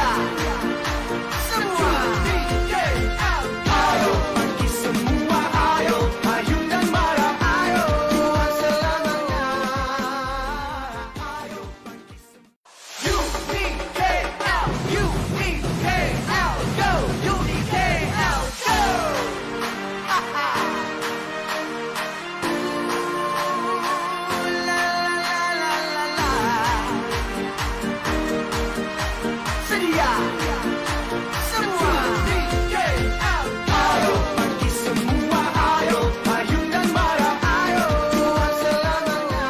Sedia semua DKL. Ayo pergi semua, ayo Melayu dan marah, ayo Tuhan selamanya. Ayo pergi semua. UDKL, UDKL, go UDKL, go. Ha-ha. La la la la la. Sedia semua DKL. Ayo pergi semua, ayo Melayu dan marah, ayo Tuhan selamanya.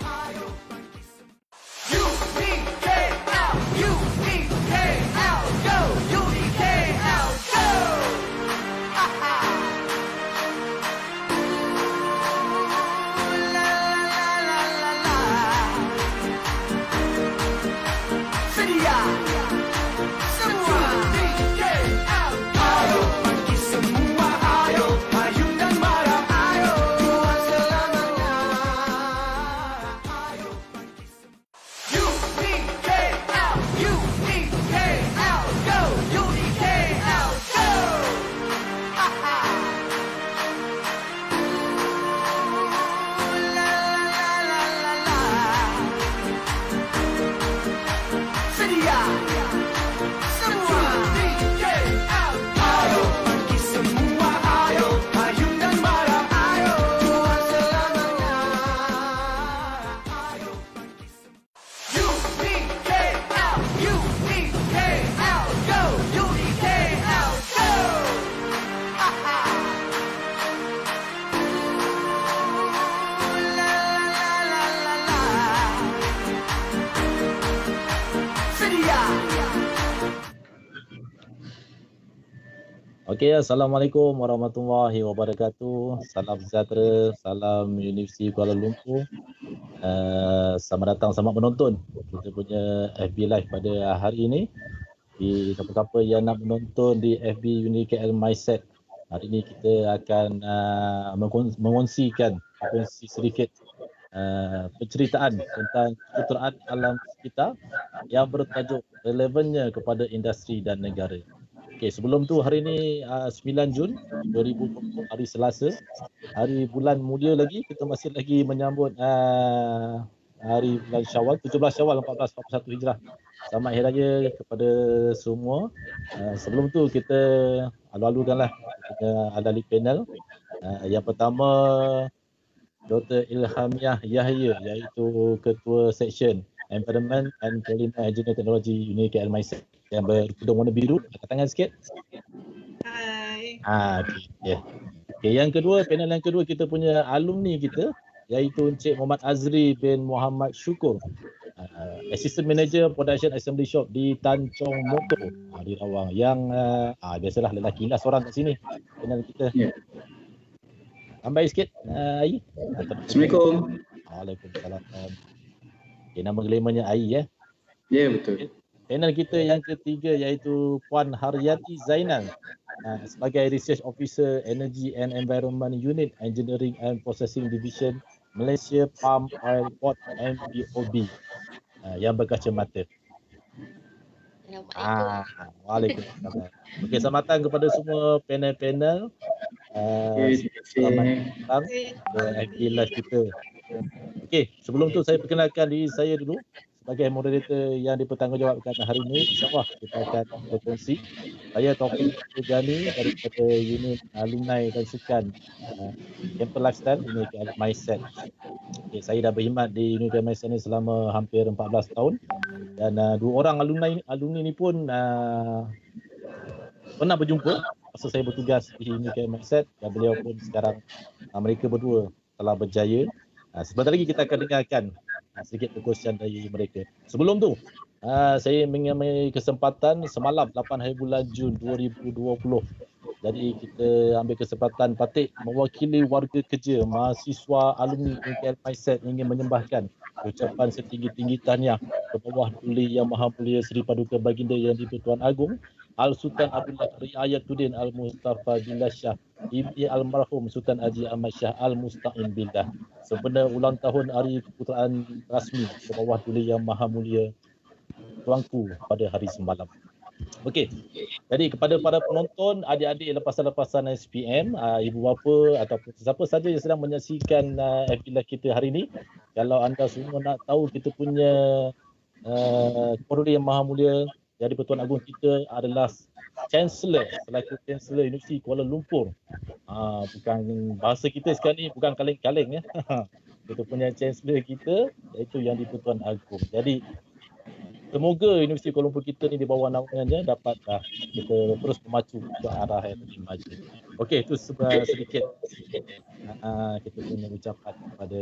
Ayo pergi semua. UDKL, UDKL, go UDKL, go. Ha-ha. La la la la la. Sedia semua DKL. Ayo pergi semua, ayo Melayu dan marah, ayo Tuhan selamanya. Ayo pergi semua. UDKL, UDKL, go UDKL, go. Ha-ha. La la la la la. Sedia semua DKL. Ayo pergi semua, ayo Melayu dan marah, ayo Tuhan selamanya. Ayo pergi semua. UDKL, UDKL, go UDKL, go. Ha-ha. La la la la la. Sedia. Okey, Assalamualaikum warahmatullahi wabarakatuh. Salam sejahtera, salam Universiti Kuala Lumpur. Selamat datang, selamat menonton kita punya FB Live pada hari ini. Di siapa-siapa yang nak menonton di FB UniKL Mindset, hari ini kita akan mengkongsi sedikit penceritaan tentang kejuruteraan alam sekitar yang bertajuk relevannya kepada industri dan negara. Okey, sebelum tu hari ni 9 Jun 2020, hari Selasa, hari bulan mulia lagi, kita masih lagi menyambut hari bulan Syawal, 17 Syawal 1441 Hijrah. Selamat Hari Raya kepada semua. Sebelum tu kita alu-alukanlah kita ahli panel. Yang pertama Dr. Ilhamiah Yahya, iaitu Ketua Seksyen Environment and Polymer Engineering Technology UniKL Mindset, yang berkudung warna biru. Angkat tangan sikit. Hai. Okey. Yeah. Okey, yang kedua, panel yang kedua kita punya alumni kita, iaitu Encik Muhammad Azri bin Muhammad Syukur, Assistant Manager Production Assembly Shop di Tanjung Motor di Rawang, yang biasalah lelaki lah seorang kat sini panel kita. Ya. Tambah sikit Ai. Assalamualaikum. Waalaikumsalam. Okay, nama glamournya Ai ya. Ya, betul. Panel kita yang ketiga iaitu Puan Haryati Zainal, sebagai Research Officer Energy and Environment Unit Engineering and Processing Division Malaysia Palm Oil Port MPOB, yang berkacamata. Waalaikumsalam. Okey, selamat datang kepada semua panel-panel. Selamat datang ke FB Live kita. Okey, sebelum tu saya perkenalkan diri saya dulu sebagai moderator yang dipertanggungjawabkan hari ini. InsyaAllah kita akan berkongsi. Saya Taufik Jani daripada unit alumni dan sukan Campus Lifestyle UniKL Mindset. Okay, saya dah berkhidmat di UniKL Mindset ni selama hampir 14 tahun, dan dua orang alumni ni pun pernah berjumpa masa saya bertugas di UniKL Mindset, dan beliau pun sekarang mereka berdua telah berjaya. Sebentar lagi kita akan dengarkan sedikit perkongsian dari mereka. Sebelum tu, saya mengambil kesempatan semalam 8 hari bulan Jun 2020. Jadi kita ambil kesempatan patik mewakili warga kerja, mahasiswa alumni UniKL Mindset ingin menyembahkan ucapan setinggi-tinggi tahniah ke bawah Duli Yang Maha Mulia Seri Paduka Baginda Yang di-Pertuan Agong Al-Sultan Abdullah Riayatuddin Al-Mustafa Billah Shah Ibni Almarhum Sultan Haji Ahmad Shah Al-Musta'in Billah, sempena ulang tahun Hari Keputeraan Rasmi ke bawah Duli Yang Maha Mulia tuanku pada hari semalam. Okey. Jadi kepada para penonton, adik-adik lepasan-lepasan SPM, ibu bapa ataupun siapa saja yang sedang menyaksikan FB Live kita hari ini, kalau anda semua nak tahu kita punya Ketua Yang Maha Mulia Jadi Pertuan Agong kita adalah Chancellor, selaku Chancellor Universiti Kuala Lumpur. Bukan bahasa kita sekarang ni bukan kaleng-kaleng ya. Kita punya Chancellor kita iaitu Yang di-Pertuan Agong. Jadi semoga Universiti Kuala Lumpur kita ni di bawah naungannya dapat kita terus memacu ke arah yang lebih maju. Okey, itu sedikit kita punya ucapan kepada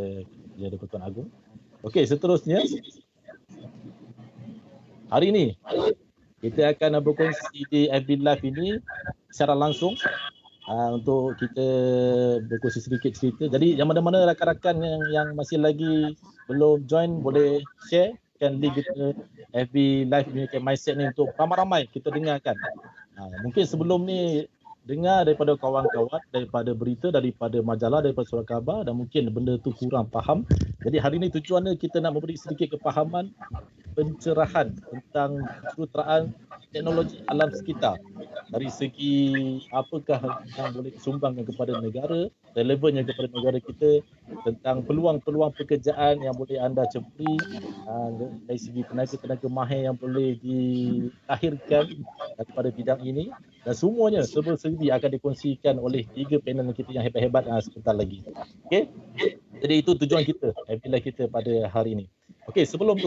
Yang di-Pertuan Agong. Okey, seterusnya hari ini kita akan berkongsi di FB Live ini secara langsung untuk kita berkongsi sedikit cerita. Jadi yang mana-mana rakan-rakan yang masih lagi belum join boleh share kan link kita FB Live ni ke mindset ni untuk ramai-ramai kita dengarkan. Mungkin sebelum ni dengar daripada kawan-kawan, daripada berita, daripada majalah, daripada surat khabar dan mungkin benda tu kurang faham. Jadi hari ni tujuannya kita nak memberi sedikit kefahaman, pencerahan tentang kejuruteraan teknologi alam sekitar. Dari segi apakah yang boleh disumbangkan kepada negara, relevannya kepada negara kita, tentang peluang-peluang pekerjaan yang boleh anda ceburi, dari segi tenaga-tenaga mahir yang boleh dilahirkan daripada bidang ini, dan semuanya serba-serbi akan dikongsikan oleh 3 panel kita yang hebat-hebat sebentar lagi. Okey? Jadi itu tujuan kita, FB Live kita pada hari ini. Okey, sebelum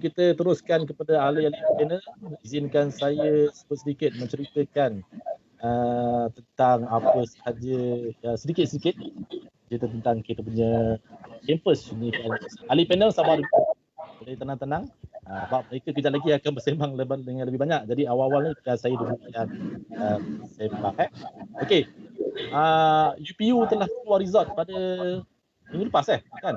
kita teruskan kepada ahli-ahli panel, izinkan saya sedikit menceritakan tentang apa sahaja sedikit-sedikit cerita tentang kita punya kampus ni. Ahli panel sabar dulu, boleh tenang-tenang. Sebab mereka kejap lagi akan bersembang dengan lebih banyak. Jadi awal-awal ni saya dulu yang sembang. Okey. UPU telah keluar result pada minggu lepas kan?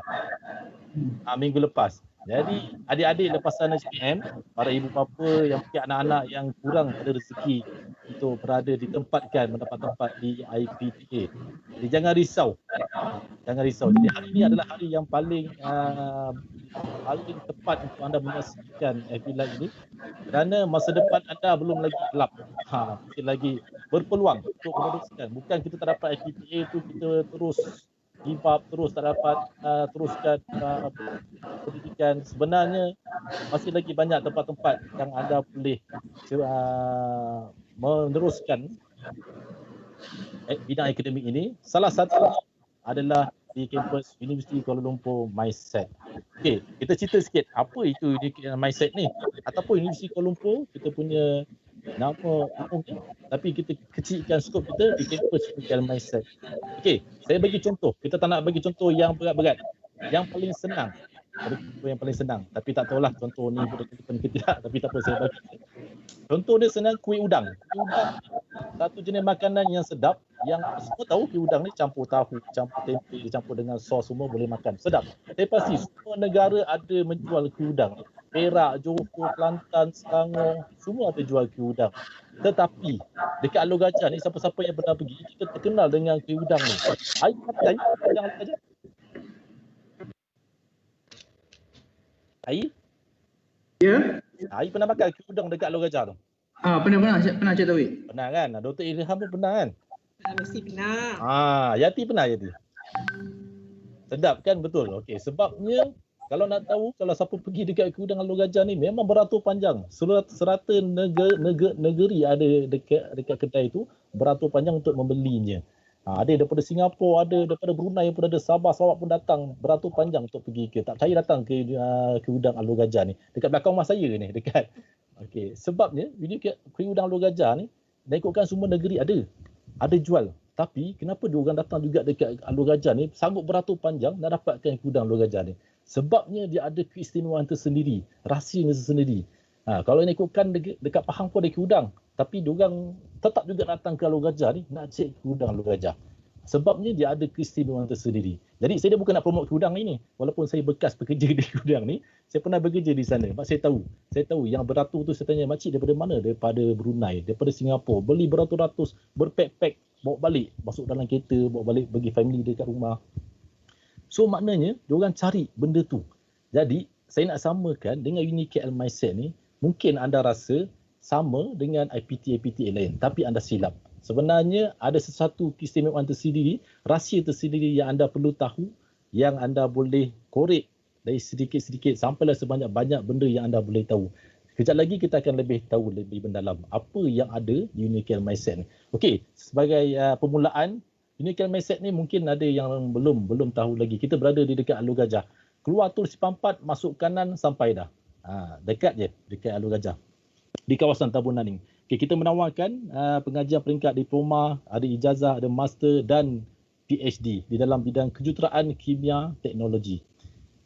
Minggu lepas. Jadi adik-adik lepasan SPM, para ibu bapa yang mungkin anak-anak yang kurang ada rezeki untuk berada ditempatkan mendapat tempat di IPTA. Jadi jangan risau. Jangan risau. Jadi hari ini adalah hari yang paling tepat untuk anda menyaksikan FB Live ini kerana masa depan anda belum lagi gelap. Mungkin lagi berpeluang untuk meneruskan. Bukan kita tak dapat IPTA tu kita terus give up, terus tak dapat teruskan pendidikan. Sebenarnya masih lagi banyak tempat-tempat yang anda boleh meneruskan bidang akademik ini. Salah satu adalah di kampus Universiti Kuala Lumpur Mindset. Okey, kita cerita sikit apa itu Mindset ni ataupun Universiti Kuala Lumpur. Kita punya nama umumnya, tapi kita kecilkan skop kita di kampus Mindset. Okey, saya bagi contoh. Kita tak nak bagi contoh yang berat-berat. Yang paling senang. Yang paling senang. Tapi tak tahulah contoh ni boleh ke tidak. Tapi tak apa, saya bagi. Contoh dia senang, kuih udang. Kuih udang satu jenis makanan yang sedap, yang semua tahu kuih udang ni campur tahu, campur tempe, campur dengan sos, semua boleh makan. Sedap. Saya pasti semua negara ada menjual kuih udang. Perak, Johor, Kelantan, Selangor, semua ada jual kuih udang. Tetapi dekat Alor Gajah ni, siapa-siapa yang pernah pergi, kita terkenal dengan kuih udang ni. Air pakai udang Alor Gajah. Air? Ya? Air pernah makan kuih udang dekat Alor Gajah tu? Pernah Cik Taufik. Pernah kan? Dr. Ilham pun pernah kan? Mesti pernah. Yati pernah, Yati? Sedap kan? Betul. Okey, sebabnya kalau nak tahu, kalau siapa pergi dekat kuih udang Alor Gajah ni memang beratur panjang. Serata negeri ada dekat kedai tu, beratur panjang untuk membelinya. Ada daripada Singapura, ada daripada Brunei pun ada, Sabah, Sarawak pun datang beratur panjang untuk pergi ke. Tak percaya datang ke kuih udang Alor Gajah ni. Dekat belakang rumah saya ni, dekat. Okey, sebabnya kuih udang Alor Gajah ni, dah ikutkan semua negeri ada jual. Tapi kenapa dia orang datang juga dekat Alor Gajah ni, sanggup beratur panjang nak dapatkan kuih udang Alor Gajah ni? Sebabnya dia ada keistimewaan tersendiri, rahsianya tersendiri. Kalau nak ikutkan dekat Pahang pun ada kuih udang, tapi dia orang tetap juga datang ke Alor Gajah ni nak cek kuih udang Alor Gajah. Sebabnya dia ada keistimewaan tersendiri. Jadi saya bukan nak promote kuih udang ini. Walaupun saya bekas bekerja di kuih udang ni, saya pernah bekerja di sana. Sebab saya tahu yang beratur tu, saya tanya, makcik daripada mana? Daripada Brunei, daripada Singapura. Beli beratus-ratus, berpack-pack, bawa balik, masuk dalam kereta, bawa balik bagi family dekat rumah. So maknanya, diorang cari benda tu. Jadi saya nak samakan dengan UniKL Mindset ni, mungkin anda rasa sama dengan IPTA lain, tapi anda silap. Sebenarnya ada sesuatu keistimewaan tersendiri, rahsia tersendiri yang anda perlu tahu, yang anda boleh korek dari sedikit-sedikit sampailah sebanyak-banyak benda yang anda boleh tahu. Kejap lagi kita akan lebih tahu lebih mendalam apa yang ada di UniKL Mindset ni. Okey, sebagai permulaan, UniKL Mindset ni mungkin ada yang belum tahu lagi. Kita berada di dekat Alur Gajah. Keluar tol Simpang 4, masuk kanan sampai dah. Dekat je, dekat Alur Gajah. Di kawasan Tabunan ni. Okay, kita menawarkan pengajian peringkat diploma, ada ijazah, ada master dan PhD di dalam bidang kejuruteraan kimia teknologi.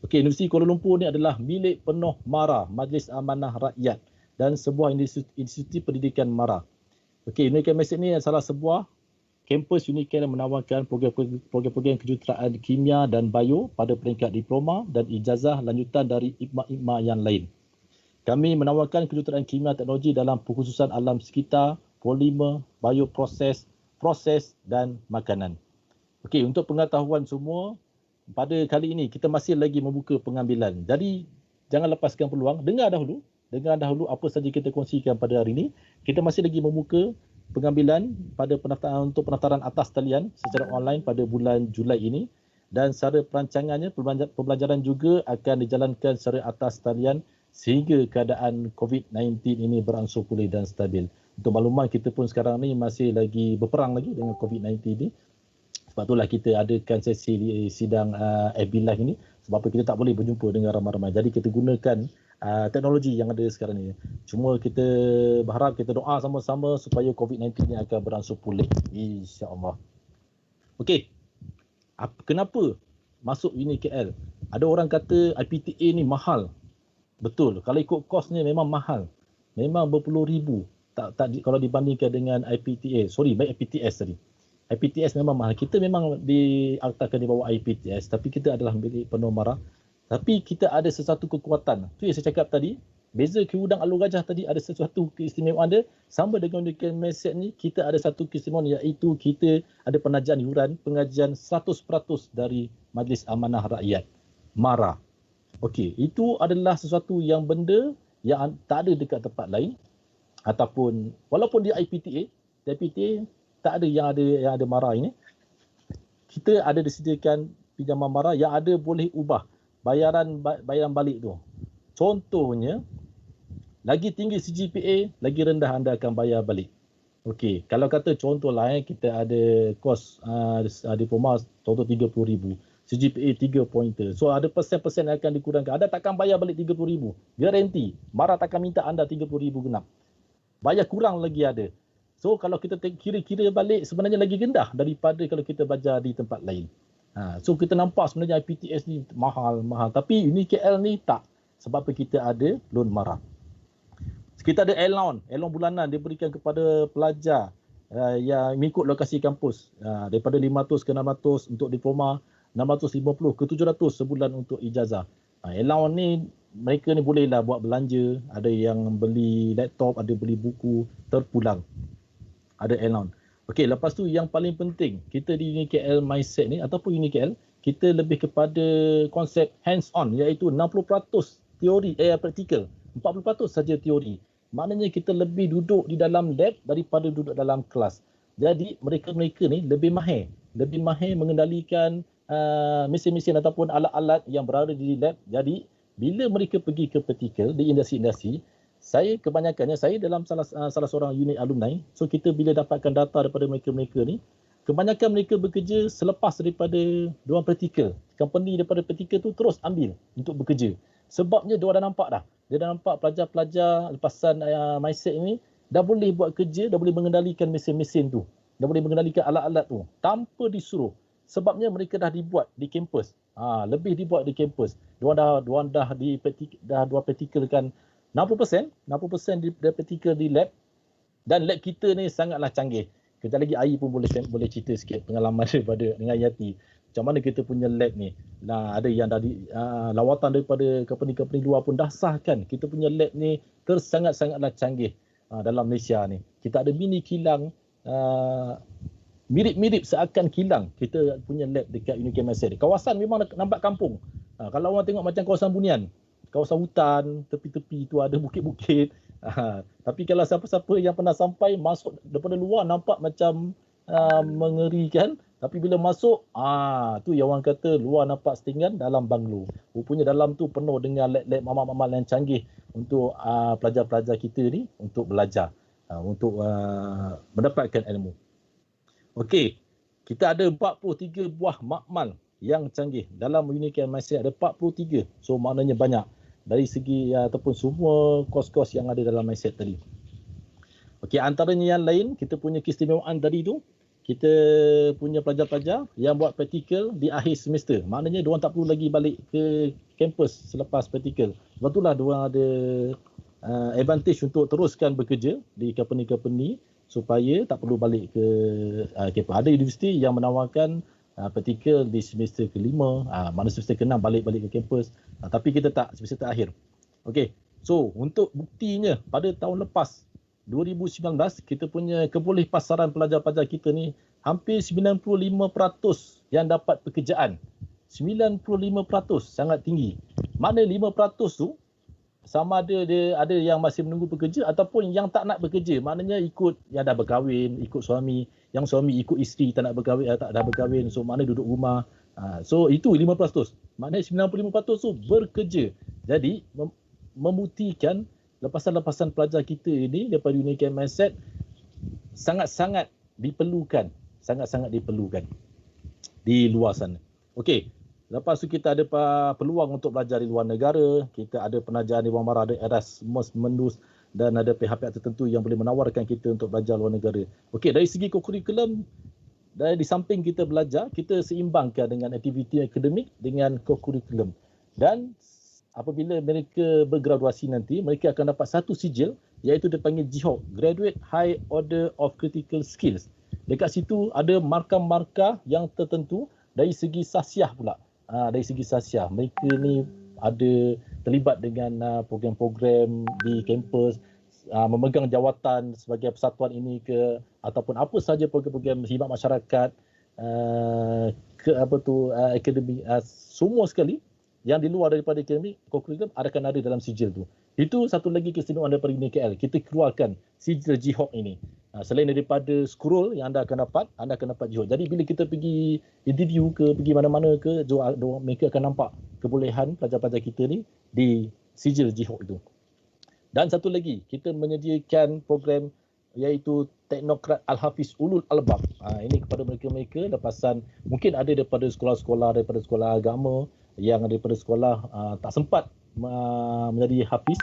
Okey, Universiti Kuala Lumpur ni adalah milik penuh MARA, Majlis Amanah Rakyat, dan sebuah institusi pendidikan MARA. Okey, UniKL Mindset ni salah sebuah kampus UniKL yang menawarkan program-program kejuruteraan kimia dan bio pada peringkat diploma dan ijazah lanjutan dari IGMA yang lain. Kami menawarkan kejuruteraan kimia teknologi dalam pengkhususan alam sekitar, polimer, bioproses, proses dan makanan. Okey, untuk pengetahuan semua, pada kali ini kita masih lagi membuka pengambilan. Jadi jangan lepaskan peluang, dengar dahulu apa saja kita kongsikan pada hari ini. Kita masih lagi membuka pengambilan pada pendaftaran atas talian secara online pada bulan Julai ini, dan secara perancangannya pembelajaran juga akan dijalankan secara atas talian sehingga keadaan COVID-19 ini berangsur pulih dan stabil. Untuk makluman, kita pun sekarang ni masih lagi berperang lagi dengan COVID-19 ini. Sebab itulah kita adakan sesi sidang FB Live ini, sebab apa kita tak boleh berjumpa dengan ramai-ramai. Jadi kita gunakan teknologi yang ada sekarang ni. Cuma kita berharap, kita doa sama-sama supaya COVID-19 ini akan berangsur pulih, insya-Allah. Okey. Kenapa masuk UniKL? Ada orang kata IPTA ni mahal. Betul. Kalau ikut kosnya memang mahal. Memang berpuluh ribu. Tak kalau dibandingkan dengan baik IPTS tadi. IPTS memang mahal. Kita memang diaktakan di bawah IPTS, tapi kita adalah milik penuh MARA. Tapi kita ada sesuatu kekuatan. Tu yang saya cakap tadi, beza Keudang Alur Gajah tadi ada sesuatu keistimewaan dia. Sama dengan UniKL Mindset ni, kita ada satu keistimewaan, iaitu kita ada penagihan yuran, pengajian 100% dari Majlis Amanah Rakyat, MARA. Okey, itu adalah sesuatu yang benda yang tak ada dekat tempat lain, ataupun walaupun dia IPTA tak ada yang ada MARA ini. Kita ada disediakan pinjaman MARA yang ada boleh ubah bayaran balik tu. Contohnya, lagi tinggi CGPA, lagi rendah anda akan bayar balik. Okey, kalau kata contohlah kita ada kos diploma contoh 30,000, CGPA 3 pointer. So ada persen-persen yang akan dikurangkan. Anda takkan bayar balik 30,000. Garanti. MARA takkan minta anda 30,000 genap. Bayar kurang lagi ada. So kalau kita kira-kira balik, sebenarnya lagi rendah daripada kalau kita belajar di tempat lain. So kita nampak sebenarnya IPTS ni mahal. Tapi UniKL ni tak. Sebab kita ada loan MARA. Kita ada allowance bulanan diberikan kepada pelajar yang mengikut lokasi kampus. Daripada 500 ke 600 untuk diploma, 650 ke 700 sebulan untuk ijazah. Allowance ni, mereka ni bolehlah buat belanja. Ada yang beli laptop, ada beli buku, terpulang. Ada allowance. Okey, lepas tu yang paling penting, kita di UniKL Mindset ni ataupun UniKL, kita lebih kepada konsep hands on, iaitu 60% teori praktikal, 40% saja teori. Maknanya kita lebih duduk di dalam lab daripada duduk dalam kelas. Jadi mereka-mereka ni lebih mahir mengendalikan mesin-mesin ataupun alat-alat yang berada di lab. Jadi bila mereka pergi ke praktikal di industri-industri, saya kebanyakannya, saya dalam salah seorang unit alumni, so kita bila dapatkan data daripada mereka-mereka ni, kebanyakan mereka bekerja selepas daripada diorang praktikal. Company daripada praktikal tu terus ambil untuk bekerja. Sebabnya diorang dah nampak dah. Dia dah nampak pelajar-pelajar lepasan mindset ni dah boleh buat kerja, dah boleh mengendalikan mesin-mesin tu. Dah boleh mengendalikan alat-alat tu tanpa disuruh. Sebabnya mereka dah dibuat di kampus. Lebih dibuat di kampus. Diorang dah praktikalkan 60% di praktikal di lab, dan lab kita ni sangatlah canggih. Kejap lagi Ai pun boleh cerita sikit pengalaman daripada dengan Yati. Macam mana kita punya lab ni. Ada yang dari lawatan daripada company-company luar pun dah sahkan kita punya lab ni sangat-sangatlah canggih dalam Malaysia ni. Kita ada mini kilang, mirip-mirip seakan kilang kita punya lab dekat UniKL Mindset. Kawasan memang nampak kampung. Kalau orang tengok macam kawasan Bunian. kawasan hutan, tepi-tepi tu ada bukit-bukit. Tapi kalau siapa-siapa yang pernah sampai masuk daripada luar nampak macam mengerikan, tapi bila masuk tu yang orang kata luar nampak setinggan, dalam banglo. Rupanya dalam tu penuh dengan lab-lab mamal-mamal yang canggih untuk pelajar-pelajar kita ni untuk belajar, untuk mendapatkan ilmu. Okey, kita ada 43 buah makmal yang canggih. Dalam Unicare Mindset ada 43. So maknanya banyak dari segi ataupun semua kos-kos yang ada dalam mindset tadi. Okey, antaranya yang lain kita punya keistimewaan tadi tu, kita punya pelajar-pelajar yang buat praktikal di akhir semester. Maknanya diorang tak perlu lagi balik ke kampus selepas praktikal. Sebab itulah diorang ada advantage untuk teruskan bekerja di company-company supaya tak perlu balik ke kampus. Ada universiti yang menawarkan praktikal di semester ke-5, mana semester ke-6 balik ke kampus. Tapi kita tak, semester terakhir. Okey, so untuk buktinya pada tahun lepas 2019 kita punya kebolehpasaran pelajar-pelajar kita ni hampir 95% yang dapat pekerjaan. 95% sangat tinggi. Mana 5% tu sama ada yang masih menunggu bekerja ataupun yang tak nak bekerja. Maknanya ikut yang dah berkahwin, ikut suami, yang suami ikut isteri tak nak berkahwin, tak dah berkahwin, so mana duduk rumah. So itu 5%. Maknanya 95% tu bekerja. Jadi membuktikan lepasan-lepasan pelajar kita ini daripada Unicare Mindset sangat-sangat diperlukan di luar sana. Okey, lepas tu kita ada peluang untuk belajar di luar negara, kita ada penajahan di Wang Mara, ada Erasmus Mundus dan ada pihak-pihak tertentu yang boleh menawarkan kita untuk belajar luar negara. Okey, dari segi kurikulum, di samping kita belajar, kita seimbangkan dengan aktiviti akademik dengan kurikulum. Dan apabila mereka bergraduasi nanti, mereka akan dapat satu sijil iaitu dipanggil GHOK, Graduate High Order of Critical Skills. Dekat situ ada markah-markah yang tertentu dari segi sasiah pula. Dari segi sasiah, mereka ni ada terlibat dengan program-program di kampus, memegang jawatan sebagai persatuan ini ke ataupun apa sahaja program-program khidmat masyarakat, akademik, semua sekali yang di luar daripada akademik, kurikulum akan ada dalam sijil tu. Itu satu lagi keistimewaan daripada UniKL. Kita keluarkan sijil GHOK ini. Selain daripada scroll yang anda akan dapat GHOK. Jadi bila kita pergi interview ke, pergi mana-mana ke, mereka akan nampak kebolehan pelajar-pelajar kita ni di sijil GHOK itu. Dan satu lagi, kita menyediakan program iaitu Teknokrat Al-Hafiz Ulul Albab. Ini kepada mereka-mereka lepasan, mungkin ada daripada sekolah-sekolah, daripada sekolah agama, yang daripada sekolah tak sempat menjadi hafiz.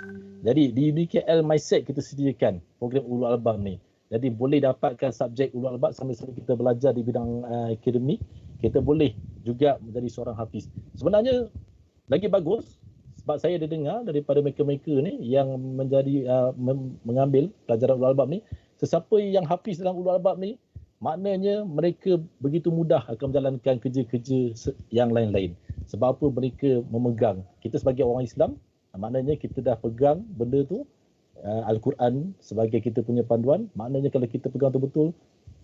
Jadi di UniKL Mindset kita sediakan program Ulul Albab ni. Jadi boleh dapatkan subjek Ulul Albab sambil-sambil kita belajar di bidang akademik, kita boleh juga menjadi seorang hafiz. Sebenarnya lagi bagus sebab saya ada dengar daripada mereka-mereka ni yang menjadi mengambil pelajaran Ulul Albab ni, sesiapa yang hafiz dalam Ulul Albab ni, maknanya mereka begitu mudah akan menjalankan kerja-kerja yang lain-lain. Sebab apa? Mereka memegang. Kita sebagai orang Islam, maknanya kita dah pegang benda tu, Al-Quran sebagai kita punya panduan. Maknanya kalau kita pegang betul-betul,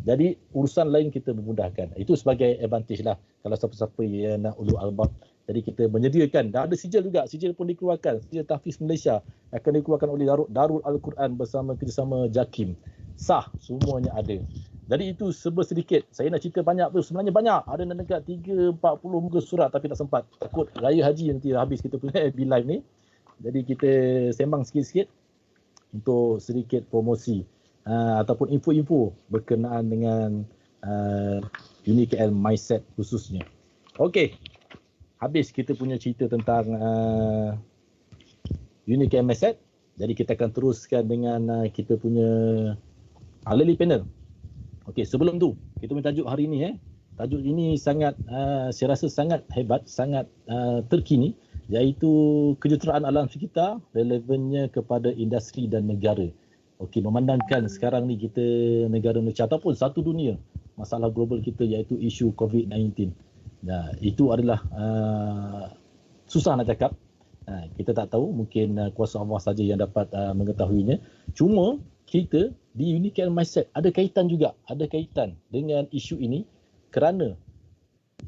jadi urusan lain kita memudahkan. Itu sebagai advantage lah kalau siapa-siapa yang nak Ulul Albab. Jadi kita menyediakan, dah ada sijil juga, sijil pun dikeluarkan. Sijil Tahfiz Malaysia akan dikeluarkan oleh Darul Al-Quran bersama kerjasama JAKIM. Sah, semuanya ada. Jadi itu sedikit. Saya nak cerita banyak tu, sebenarnya banyak. Ada nak dekat 30-40 muka surat tapi tak sempat. Takut Raya Haji nanti habis kita punya FB Live ni. Jadi kita sembang sikit-sikit untuk sedikit promosi ataupun info-info berkenaan dengan UniKL Mindset khususnya. Okey, habis kita punya cerita tentang UniKL Mindset. Jadi kita akan teruskan dengan kita punya Lily Panel. Okey, sebelum tu kita punya tajuk hari ni tajuk ini sangat saya rasa sangat hebat, sangat terkini, iaitu kejuruteraan alam sekitar, relevannya kepada industri dan negara. Okey, memandangkan sekarang ni kita negara Malaysia ataupun satu dunia, masalah global kita iaitu isu COVID-19. Nah, itu adalah susah nak cakap. Kita tak tahu, mungkin kuasa Allah saja yang dapat mengetahuinya. Cuma kita di UniKL Mindset ada kaitan dengan isu ini kerana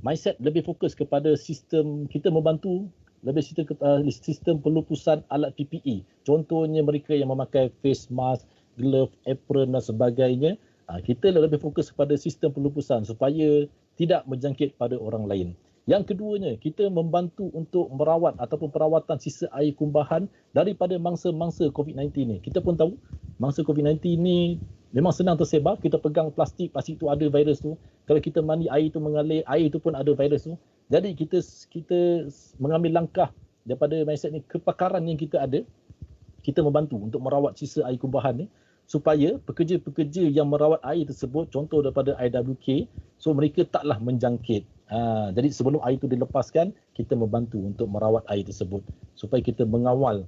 Mindset lebih fokus kepada sistem kita membantu lebih cerita ke sistem pelupusan alat PPE. Contohnya mereka yang memakai face mask, glove, apron dan sebagainya. Kita lebih fokus kepada sistem pelupusan supaya tidak menjangkit pada orang lain. Yang keduanya, kita membantu untuk merawat ataupun perawatan sisa air kumbahan daripada mangsa-mangsa COVID-19 ni. Kita pun tahu mangsa COVID-19 ni memang senang tersebar. Kita pegang plastik tu ada virus tu. Kalau kita mandi air tu mengalir, air tu pun ada virus tu. Jadi kita mengambil langkah daripada mindset ni, kepakaran yang kita ada, kita membantu untuk merawat sisa air kumbahan ni supaya pekerja-pekerja yang merawat air tersebut, contoh daripada IWK, so mereka taklah menjangkit. Jadi sebelum air itu dilepaskan, kita membantu untuk merawat air tersebut supaya kita mengawal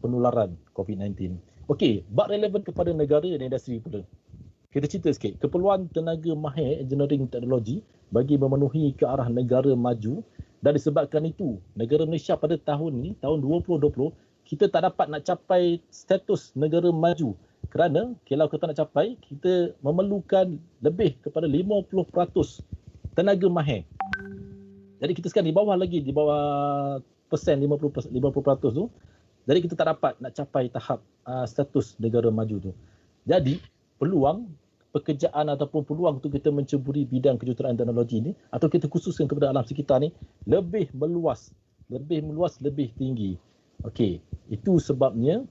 penularan COVID-19. Okey, bab relevan kepada negara dan industri pula. Kita cerita sikit, keperluan tenaga mahir engineering teknologi bagi memenuhi ke arah negara maju, dan disebabkan itu, negara Malaysia pada tahun ni, tahun 2020, kita tak dapat nak capai status negara maju. Kerana kalau kita nak capai, kita memerlukan lebih kepada 50% tenaga mahir. Jadi kita sekarang di bawah lagi, di bawah persen 50% tu. Jadi kita tak dapat nak capai tahap status negara maju tu. Jadi peluang pekerjaan ataupun peluang untuk kita menceburi bidang kejuruteraan teknologi ni, atau kita khususkan kepada alam sekitar ni, lebih meluas, lebih tinggi. Okey, itu sebabnya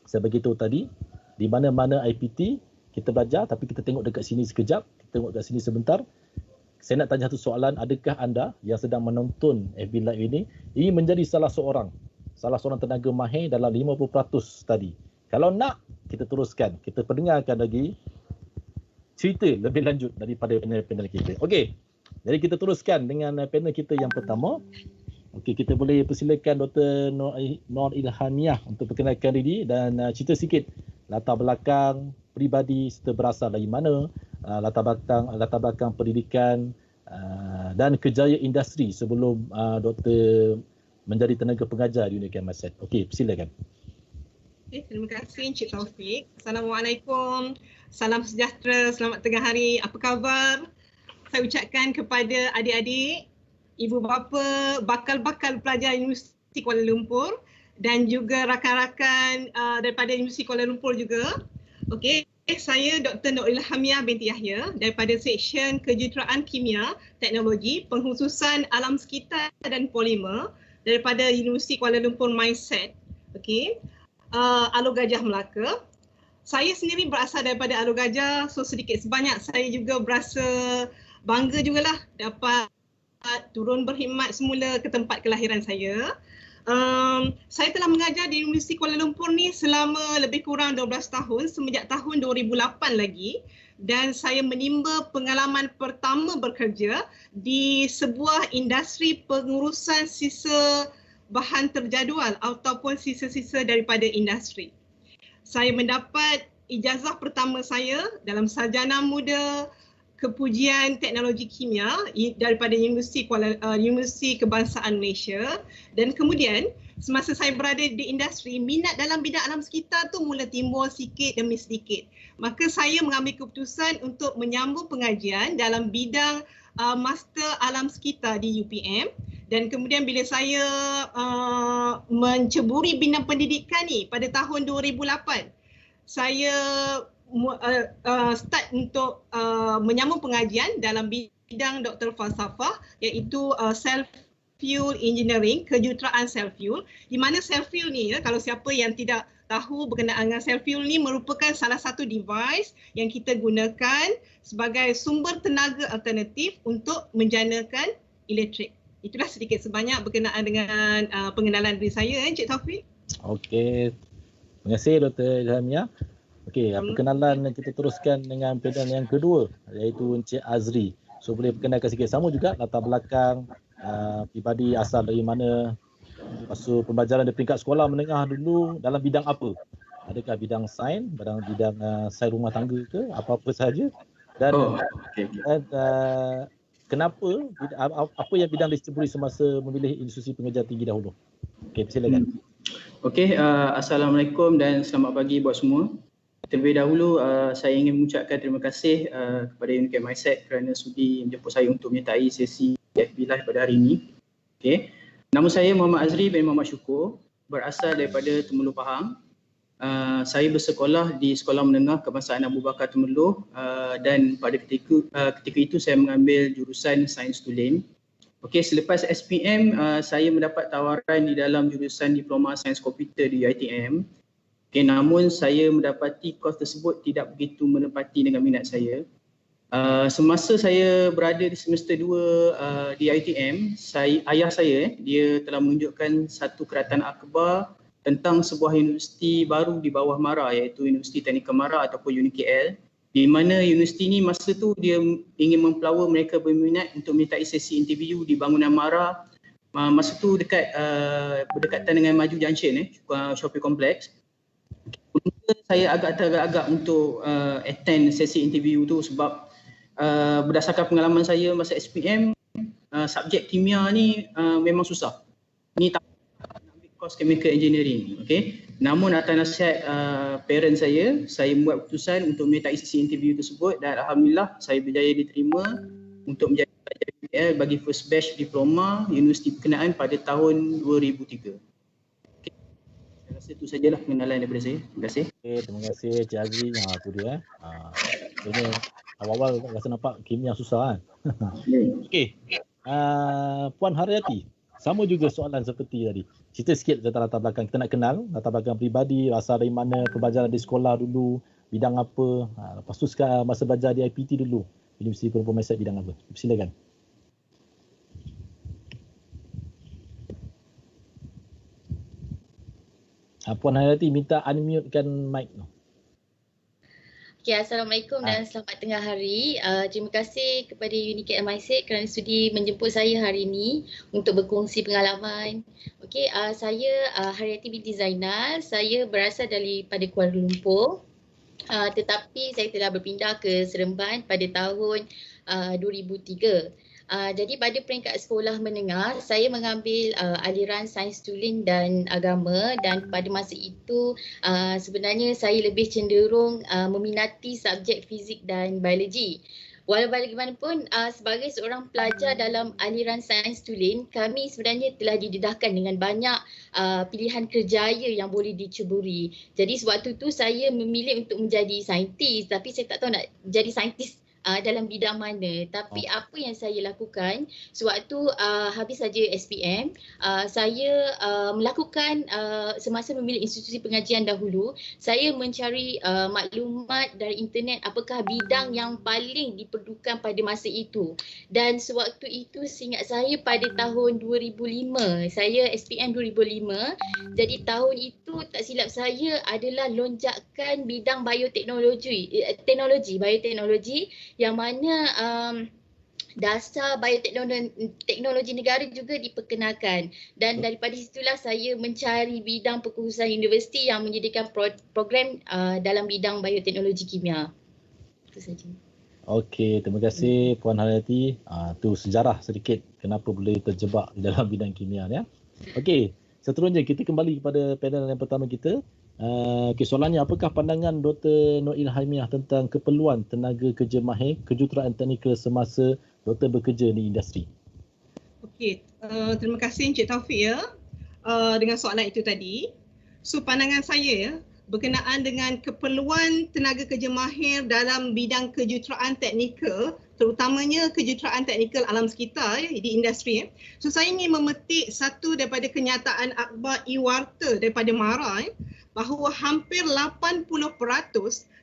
saya beritahu tadi, di mana-mana IPT kita belajar, tapi kita tengok dekat sini sekejap, kita tengok dekat sini sebentar. Saya nak tanya satu soalan, adakah anda yang sedang menonton FB Live ini ingin menjadi salah seorang tenaga mahir dalam 50% tadi? Kalau nak, kita teruskan, kita pendengarkan lagi cerita lebih lanjut daripada panel-panel kita. Okey, jadi kita teruskan dengan panel kita yang pertama. Okey, kita boleh persilakan Dr. Nur Ilhamiah untuk perkenalkan diri dan cerita sikit latar belakang peribadi serta berasal dari mana, latar belakang pendidikan dan kejayaan industri sebelum Doktor menjadi tenaga pengajar di UniChem Masset. Okey, persilakan. Okay, terima kasih Encik Taufik. Assalamualaikum. Salam sejahtera, selamat tengah hari. Apa khabar? Saya ucapkan kepada adik-adik, ibu bapa, bakal-bakal pelajar Universiti Kuala Lumpur dan juga rakan-rakan daripada Universiti Kuala Lumpur juga. Okey, saya Dr. Nur Ilhamiah binti Yahya daripada Seksyen Kejuruteraan Kimia, Teknologi, Pengkhususan Alam Sekitar dan Polimer daripada Universiti Kuala Lumpur Mindset. Okey. Alor Gajah Melaka. Saya sendiri berasal daripada Alor Gajah, so sedikit sebanyak saya juga berasa bangga jugalah dapat turun berkhidmat semula ke tempat kelahiran saya. Saya telah mengajar di Universiti Kuala Lumpur ni selama lebih kurang 12 tahun, semenjak tahun 2008 lagi, dan saya menimba pengalaman pertama bekerja di sebuah industri pengurusan sisa bahan terjadual ataupun sisa-sisa daripada industri. Saya mendapat ijazah pertama saya dalam sarjana muda kepujian teknologi kimia daripada Universiti Kebangsaan Malaysia, dan kemudian semasa saya berada di industri, minat dalam bidang alam sekitar tu mula timbul sikit demi sedikit. Maka saya mengambil keputusan untuk menyambung pengajian dalam bidang Master Alam Sekitar di UPM. Dan kemudian bila saya menceburi bidang pendidikan ni pada tahun 2008, saya start untuk menyambung pengajian dalam bidang Dr. Falsafah, iaitu Self-Fuel Engineering, kejuruteraan Self-Fuel, di mana Self-Fuel ni, kalau siapa yang tidak tahu berkenaan dengan Self-Fuel ni, merupakan salah satu device yang kita gunakan sebagai sumber tenaga alternatif untuk menjanakan elektrik. Itulah sedikit sebanyak berkenaan dengan pengenalan diri saya, Encik Taufik. Okey, terima kasih Dr. Ilhamiah. Okey, perkenalan kita teruskan dengan panel yang kedua, iaitu Encik Azri. So boleh perkenalkan sikit, sama juga latar belakang pribadi, asal dari mana, pasal pembelajaran di peringkat sekolah menengah dulu dalam bidang apa? Adakah bidang sains, bidang sains rumah tangga ke, apa-apa sahaja? Dan, kenapa, apa yang bidang diceburi semasa memilih institusi pengajian tinggi dahulu? Okey, silakan. Okey, Assalamualaikum dan selamat pagi buat semua. Terlebih dahulu saya ingin mengucapkan terima kasih kepada UniChem Mindset kerana sudi menjemput saya untuk menyertai sesi FB Live pada hari ini. Okey. Nama saya Muhammad Azri bin Muhammad Syukur, berasal daripada Temerloh Pahang. Saya bersekolah di Sekolah Menengah Kebangsaan Abu Bakar Temerloh dan pada ketika itu saya mengambil jurusan Sains Tulen. Okey, selepas SPM saya mendapat tawaran di dalam jurusan Diploma Sains Komputer di UiTM. Okey, namun saya mendapati kos tersebut tidak begitu menepati dengan minat saya. Semasa saya berada di semester 2 di UiTM, ayah saya dia telah menunjukkan satu keratan akhbar tentang sebuah universiti baru di bawah MARA, iaitu Universiti Teknikal MARA ataupun UniKL, di mana universiti ini masa tu dia ingin mempelawa mereka berminat untuk menyertai sesi interview di bangunan MARA. Masa tu berdekatan dengan Maju Junction, shopping complex. Saya agak teragak-agak untuk attend sesi interview tu sebab berdasarkan pengalaman saya masa SPM, subjek kimia ni memang susah. Ni tak kos chemical engineering, okey. Namun atas nasihat parent saya membuat keputusan untuk menyertai sesi interview tersebut dan alhamdulillah saya berjaya diterima untuk menjadi pelajar UPL bagi first batch diploma universiti berkenaan pada tahun 2003. Okay. Saya rasa itu sajalah pengenalan daripada saya. Terima kasih. Okay, terima kasih Cik Azri. Tu dia. Sebenarnya awal-awal rasa nampak kimia susah kan. Okey. Puan Haryati, sama juga soalan seperti tadi. Cerita sikit tentang latar belakang. Kita nak kenal latar belakang peribadi, asal dari mana, pembelajaran di sekolah dulu, bidang apa. Lepas tu sekarang masa belajar di IPT dulu, Universiti Perempuan Malaysia bidang apa. Silakan. Puan Haryati minta unmute-kan mic tu. Okay, Assalamualaikum dan selamat tengah hari. Terima kasih kepada UniKL MySec kerana sudi menjemput saya hari ini untuk berkongsi pengalaman. Okay, saya Haryati binti Zainal. Saya berasal daripada Kuala Lumpur. Tetapi saya telah berpindah ke Seremban pada tahun 2003. Jadi pada peringkat sekolah menengah, saya mengambil aliran Sains Tulen dan Agama, dan pada masa itu sebenarnya saya lebih cenderung meminati subjek fizik dan biologi. Walau bagaimanapun, sebagai seorang pelajar dalam aliran Sains Tulen, kami sebenarnya telah didedahkan dengan banyak pilihan kerjaya yang boleh dicuburi. Jadi sewaktu itu saya memilih untuk menjadi saintis, tapi saya tak tahu nak jadi saintis dalam bidang mana. Tapi apa yang saya lakukan sewaktu habis saja SPM, saya melakukan semasa memilih institusi pengajian dahulu, saya mencari maklumat dari internet apakah bidang yang paling diperlukan pada masa itu. Dan sewaktu itu seingat saya pada tahun 2005, saya SPM 2005. Jadi tahun itu tak silap saya adalah lonjakan bidang bioteknologi yang mana dasar bioteknologi negara juga diperkenalkan, dan daripada situlah saya mencari bidang perkhususan universiti yang menyediakan program dalam bidang bioteknologi kimia. Itu saja. Okey, terima kasih Puan Haryati. Tu sejarah sedikit kenapa boleh terjebak di dalam bidang kimia ya. Okey, seterusnya kita kembali kepada panel yang pertama kita. Soalannya, apakah pandangan Dr. Nur Ilhamiah tentang keperluan tenaga kerja mahir kejuruteraan teknikal semasa Dr. bekerja di industri? Okey, terima kasih Encik Taufik ya dengan soalan itu tadi. So pandangan saya berkenaan dengan keperluan tenaga kerja mahir dalam bidang kejuruteraan teknikal, terutamanya kejuruteraan teknikal alam sekitar di industri. So saya ingin memetik satu daripada kenyataan akhbar e-warta daripada MARA bahawa hampir 80%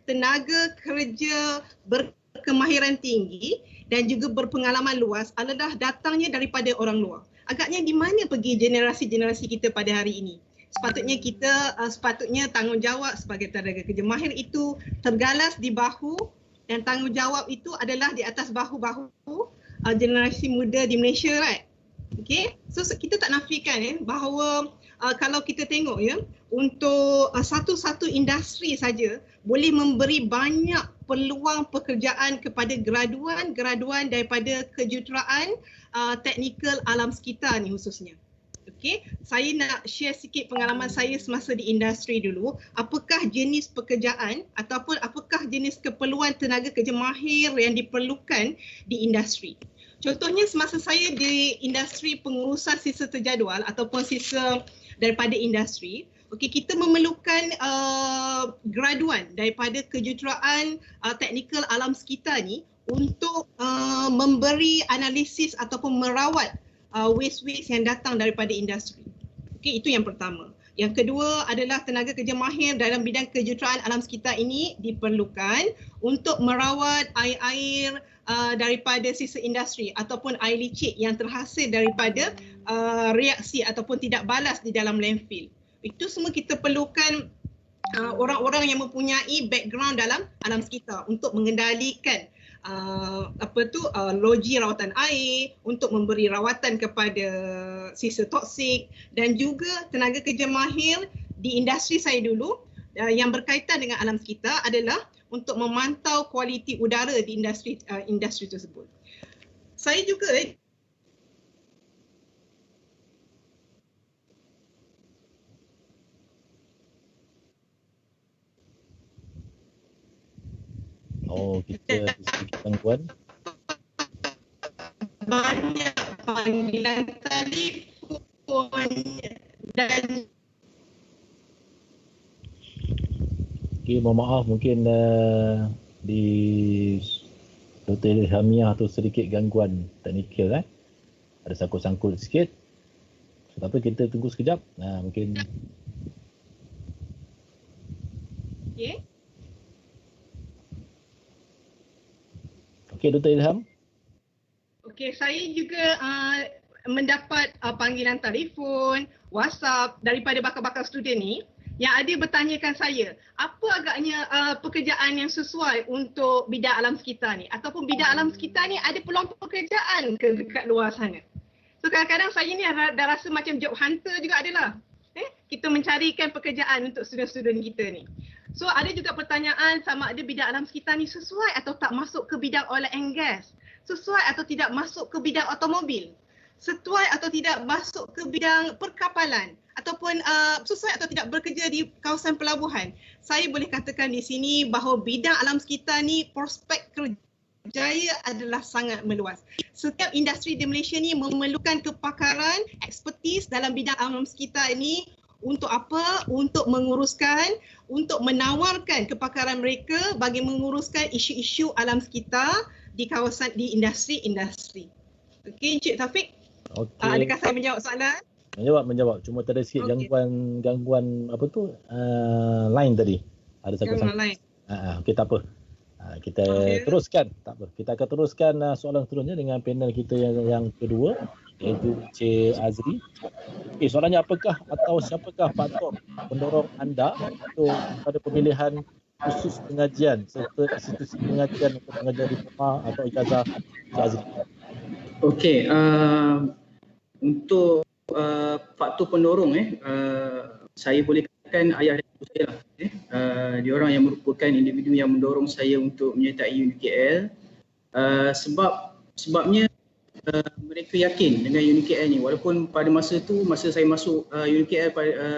tenaga kerja berkemahiran tinggi dan juga berpengalaman luas adalah datangnya daripada orang luar. Agaknya di mana pergi generasi-generasi kita pada hari ini? Sepatutnya tanggungjawab sebagai tenaga kerja mahir itu tergalas di bahu, dan tanggungjawab itu adalah di atas bahu-bahu generasi muda di Malaysia, right? Okay, so kita tak nafikan bahawa kalau kita tengok untuk satu-satu industri saja boleh memberi banyak peluang pekerjaan kepada graduan daripada kejuruteraan teknikal alam sekitar ni khususnya. Okey, saya nak share sikit pengalaman saya semasa di industri dulu. Apakah jenis pekerjaan ataupun apakah jenis keperluan tenaga kerja mahir yang diperlukan di industri? Contohnya semasa saya di industri pengurusan sisa terjadual ataupun sisa daripada industri, okey, kita memerlukan graduan daripada kejuruteraan teknikal alam sekitar ni untuk memberi analisis ataupun merawat waste-waste yang datang daripada industri. Okey, itu yang pertama. Yang kedua adalah tenaga kerja mahir dalam bidang kejuruteraan alam sekitar ini diperlukan untuk merawat air-air daripada sisa industri ataupun air licik yang terhasil daripada reaksi ataupun tidak balas di dalam landfill. Itu semua kita perlukan orang-orang yang mempunyai background dalam alam sekitar untuk mengendalikan logi rawatan air, untuk memberi rawatan kepada sisa toksik, dan juga tenaga kerja mahir di industri saya dulu yang berkaitan dengan alam sekitar adalah untuk memantau kualiti udara di industri tersebut. Saya juga kita sedikit gangguan. banyak panggilan telefon dan Mohon maaf, mungkin di Dr. Ilhamiah tu sedikit gangguan teknikal ada sangkut-sangkut sikit. Tak apa, kita tunggu sekejap. Mungkin okey. Okey, Dr. Ilham. Okey, saya juga mendapat panggilan telefon, WhatsApp daripada bakal-bakal student ni yang ada bertanyakan saya, apa agaknya pekerjaan yang sesuai untuk bidang alam sekitar ni, ataupun bidang alam sekitar ni ada peluang pekerjaan ke dekat luar sana. So kadang-kadang saya ni dah rasa macam job hunter juga adalah. Kita mencarikan pekerjaan untuk student-student kita ni. So ada juga pertanyaan sama ada bidang alam sekitar ni sesuai atau tak masuk ke bidang oil and gas, sesuai atau tidak masuk ke bidang automobil, sesuai atau tidak masuk ke bidang perkapalan, ataupun sesuai atau tidak bekerja di kawasan pelabuhan. Saya boleh katakan di sini bahawa bidang alam sekitar ni prospek kerjaya adalah sangat meluas. Setiap industri di Malaysia ni memerlukan kepakaran, ekspertis dalam bidang alam sekitar ini. Untuk apa? Untuk menguruskan, untuk menawarkan kepakaran mereka bagi menguruskan isu-isu alam sekitar di kawasan, di industri-industri. Okey, Encik Taufik. Okey. Adakah saya menjawab soalan? Menjawab. Cuma ada sikit gangguan apa tu? Line tadi. Ada sangkut-sangkut. Lain. Okey, tak apa. Kita teruskan. Tak apa. Kita akan teruskan soalan seterusnya dengan panel kita yang kedua, iaitu Encik Azri. Okey, soalannya, apakah atau siapakah faktor pendorong anda untuk pada pemilihan khusus pengajian serta institusi pengajian untuk pengajian diploma atau ijazah, Encik Azri? Okey, untuk faktor pendorong saya boleh katakan ayah dan ibu saya lah. Dia orang yang merupakan individu yang mendorong saya untuk menyertai UniKL. Sebabnya mereka yakin dengan UniKL ni, walaupun pada masa saya masuk UniKL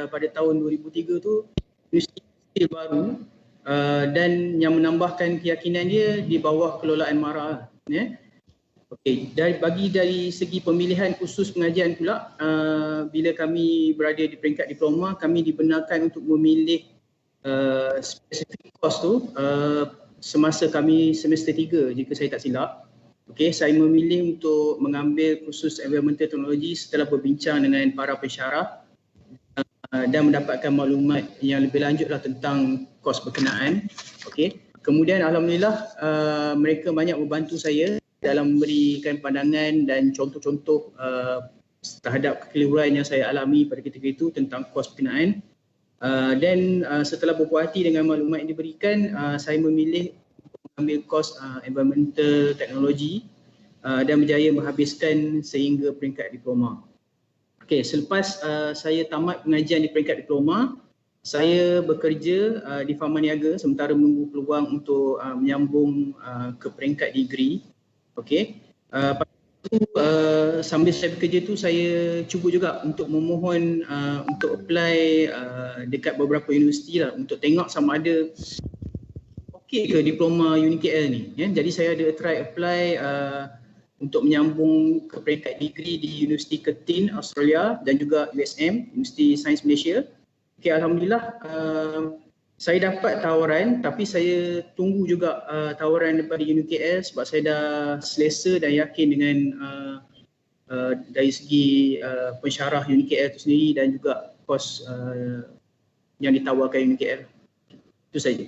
pada tahun 2003 tu universiti baru dan yang menambahkan keyakinan dia di bawah kelolaan MARA. Okey, dari segi pemilihan khusus pengajian pula, bila kami berada di peringkat diploma, kami dibenarkan untuk memilih spesifik kos tu semasa kami semester 3 jika saya tak silap. Okey, saya memilih untuk mengambil kursus environmental technology setelah berbincang dengan para pensyarah dan mendapatkan maklumat yang lebih lanjutlah tentang kos berkenaan. Okey, kemudian alhamdulillah mereka banyak membantu saya dalam memberikan pandangan dan contoh-contoh terhadap kekeliruan yang saya alami pada ketika itu tentang kos berkenaan. Dan setelah berpuas hati dengan maklumat yang diberikan, saya memilih ambil kos environmental technology dan berjaya menghabiskan sehingga peringkat diploma. Okey, selepas saya tamat pengajian di peringkat diploma, saya bekerja di Farma Niaga sementara menunggu peluang untuk menyambung ke peringkat degree. Okey, pada itu sambil saya bekerja tu saya cuba juga untuk memohon untuk apply dekat beberapa universiti lah untuk tengok sama ada okey ke diploma UniKL ni. Jadi saya ada try apply untuk menyambung ke peringkat degree di Universiti Curtin Australia dan juga USM, Universiti Sains Malaysia. Okay, Alhamdulillah saya dapat tawaran, tapi saya tunggu juga tawaran daripada UniKL sebab saya dah selesa dan yakin dengan dari segi pensyarah UniKL itu sendiri dan juga kos yang ditawarkan UniKL. Itu saja.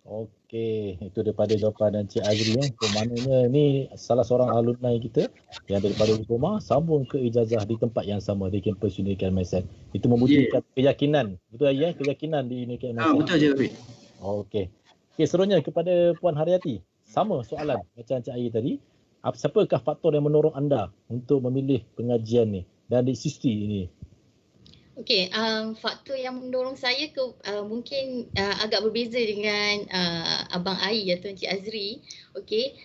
Okey, itu daripada jawapan Encik Azri. So, maknanya ni salah seorang alumni kita yang daripada diploma sambung ke ijazah di tempat yang sama di kampus UniKL MySet. Itu membuktikan keyakinan. Betul ya? Keyakinan di UniKL MySet. Betul je, Rafiq. Okey. Okey, seterusnya kepada Puan Haryati. Sama soalan macam Encik Ayi tadi. Siapakah faktor yang mendorong anda untuk memilih pengajian ni dan di SISTI ini? Okey, faktor yang mendorong saya mungkin agak berbeza dengan Abang Ai atau Encik Azri. Okey,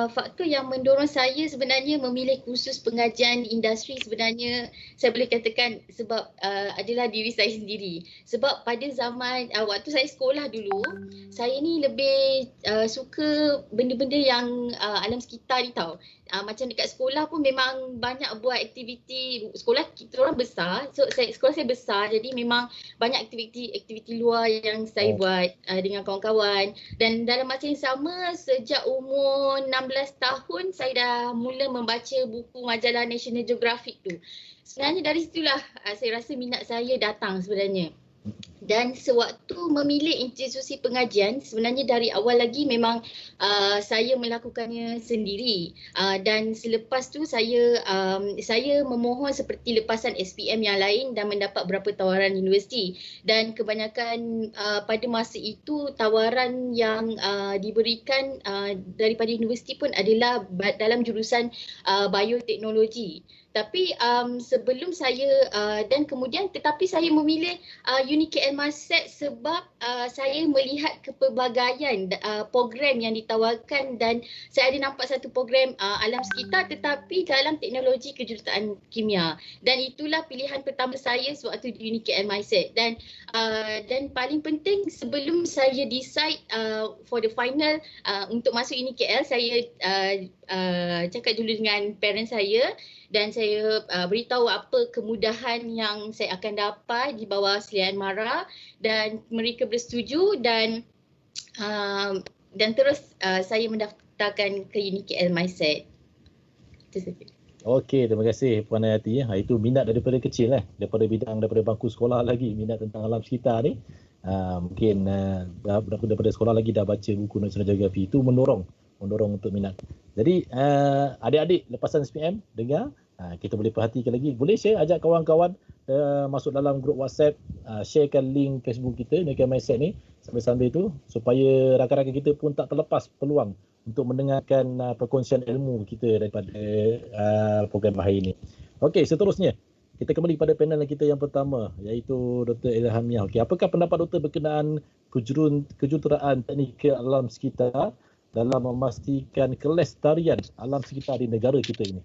faktor yang mendorong saya sebenarnya memilih kursus pengajian industri sebenarnya saya boleh katakan sebab adalah diri saya sendiri. Sebab pada zaman waktu saya sekolah dulu, saya ni lebih suka benda-benda yang alam sekitar ni tau. Macam dekat sekolah pun memang banyak buat aktiviti. Sekolah kita orang besar, so sekolah saya besar, jadi memang banyak aktiviti luar yang saya buat dengan kawan-kawan. Dan dalam masa yang sama, sejak umur 16 tahun saya dah mula membaca buku majalah National Geographic tu. Sebenarnya dari situlah saya rasa minat saya datang sebenarnya. Dan sewaktu memilih institusi pengajian, sebenarnya dari awal lagi memang saya melakukannya sendiri. Dan selepas tu saya memohon seperti lepasan SPM yang lain dan mendapat beberapa tawaran universiti. Dan kebanyakan pada masa itu tawaran yang diberikan daripada universiti pun adalah dalam jurusan bioteknologi. Tapi sebelum saya dan kemudian tetapi saya memilih UniKL MySet sebab saya melihat kepelbagaian program yang ditawarkan dan saya ada nampak satu program alam sekitar tetapi dalam teknologi kejuruteraan kimia. Dan itulah pilihan pertama saya sewaktu di UniKL MySet. Dan paling penting sebelum saya decide for the final untuk masuk UniKL, saya cakap dulu dengan parents saya dan saya beritahu apa kemudahan yang saya akan dapat di bawah Selian Mara dan mereka bersetuju dan terus saya mendaftarkan ke UniKL MySet. Itu saja. Okey, terima kasih Puan Hayati. Itu minat daripada kecil daripada bangku sekolah lagi, minat tentang alam sekitar ni. Mungkin daripada sekolah lagi dah baca buku National Geography, itu mendorong untuk minat. Jadi adik-adik lepasan SPM dengar, kita boleh perhatikan lagi. Boleh share, ajak kawan-kawan masuk dalam grup WhatsApp, sharekan link Facebook kita UniKL MySet ni sambil-sambil tu supaya rakan-rakan kita pun tak terlepas peluang untuk mendengarkan perkongsian ilmu kita daripada program hari ini. Okey, seterusnya kita kembali pada panel kita yang pertama iaitu Dr. Ilhamiah. Okey, apakah pendapat Dr. berkenaan kejuruteraan teknikal alam sekitar dalam memastikan kelestarian alam sekitar di negara kita ini?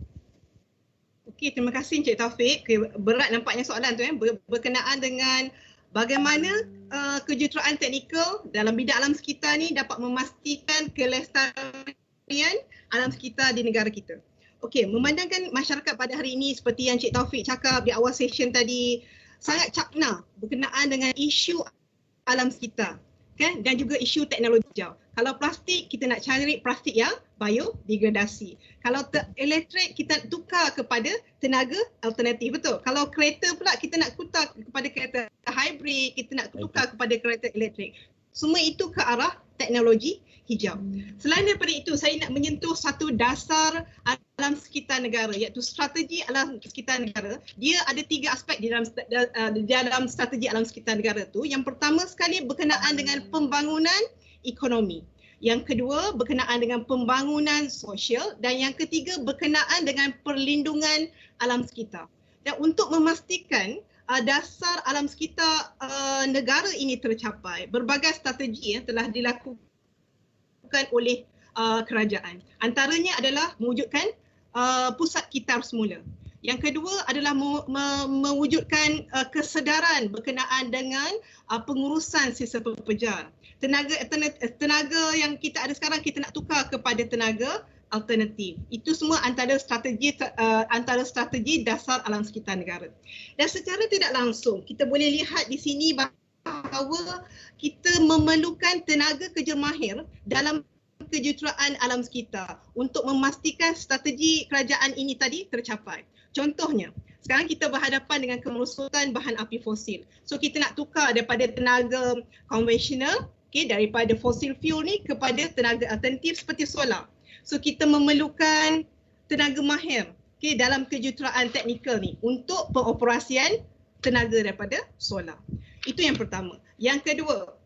Okey, terima kasih Encik Taufik. Berat nampaknya soalan tu berkenaan dengan bagaimana kejuruteraan teknikal dalam bidang alam sekitar ni dapat memastikan kelestarian alam sekitar di negara kita. Okey, memandangkan masyarakat pada hari ini seperti yang Encik Taufik cakap di awal session tadi, sangat cakna berkenaan dengan isu alam sekitar. Kan? Dan juga isu teknologi hijau. Kalau plastik, kita nak cari plastik yang biodegradasi. Kalau elektrik, kita tukar kepada tenaga alternatif, betul? Kalau kereta pula, kita nak tukar kepada kereta hybrid, kita nak tukar kepada kereta elektrik. Semua itu ke arah teknologi hijau. Selain daripada itu, saya nak menyentuh satu dasar alam sekitar negara iaitu strategi alam sekitar negara. Dia ada 3 aspek di dalam strategi alam sekitar negara tu. Yang pertama sekali berkenaan dengan pembangunan ekonomi. Yang kedua berkenaan dengan pembangunan sosial dan yang ketiga berkenaan dengan perlindungan alam sekitar. Dan untuk memastikan dasar alam sekitar negara ini tercapai, berbagai strategi telah dilakukan oleh kerajaan. Antaranya adalah mewujudkan pusat kitar semula. Yang kedua adalah mewujudkan kesedaran berkenaan dengan pengurusan sisa pepejar. Tenaga yang kita ada sekarang kita nak tukar kepada tenaga alternatif. Itu semua antara strategi dasar alam sekitar negara. Dan secara tidak langsung kita boleh lihat di sini bahawa kita memerlukan tenaga kerja mahir dalam kejuruteraan alam sekitar untuk memastikan strategi kerajaan ini tadi tercapai. Contohnya, sekarang kita berhadapan dengan kemerosotan bahan api fosil. So kita nak tukar daripada tenaga konvensional, daripada fossil fuel ni kepada tenaga alternatif seperti solar. So kita memerlukan tenaga mahir dalam kejuruteraan teknikal ni untuk pengoperasian tenaga daripada solar. Itu yang pertama. Yang kedua,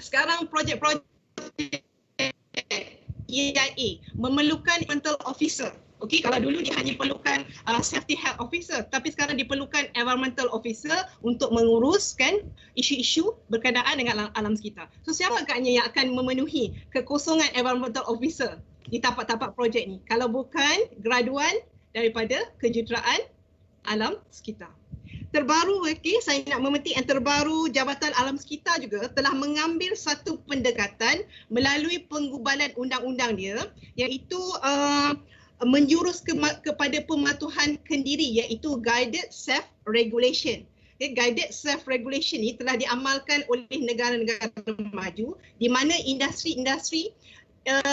sekarang projek-projek EIA memerlukan environmental officer. Okey, kalau dulu dia hanya perlukan safety health officer, tapi sekarang diperlukan environmental officer untuk menguruskan isu-isu berkenaan dengan alam sekitar. So siapa agaknya yang akan memenuhi kekosongan environmental officer di tapak-tapak projek ni kalau bukan graduan daripada kejuruteraan alam sekitar. Terbaru, saya nak memetik yang terbaru, Jabatan Alam Sekitar juga telah mengambil satu pendekatan melalui penggubalan undang-undang dia, iaitu menjurus kepada pematuhan kendiri, iaitu Guided Self-Regulation. Guided Self-Regulation ini telah diamalkan oleh negara-negara maju di mana industri-industri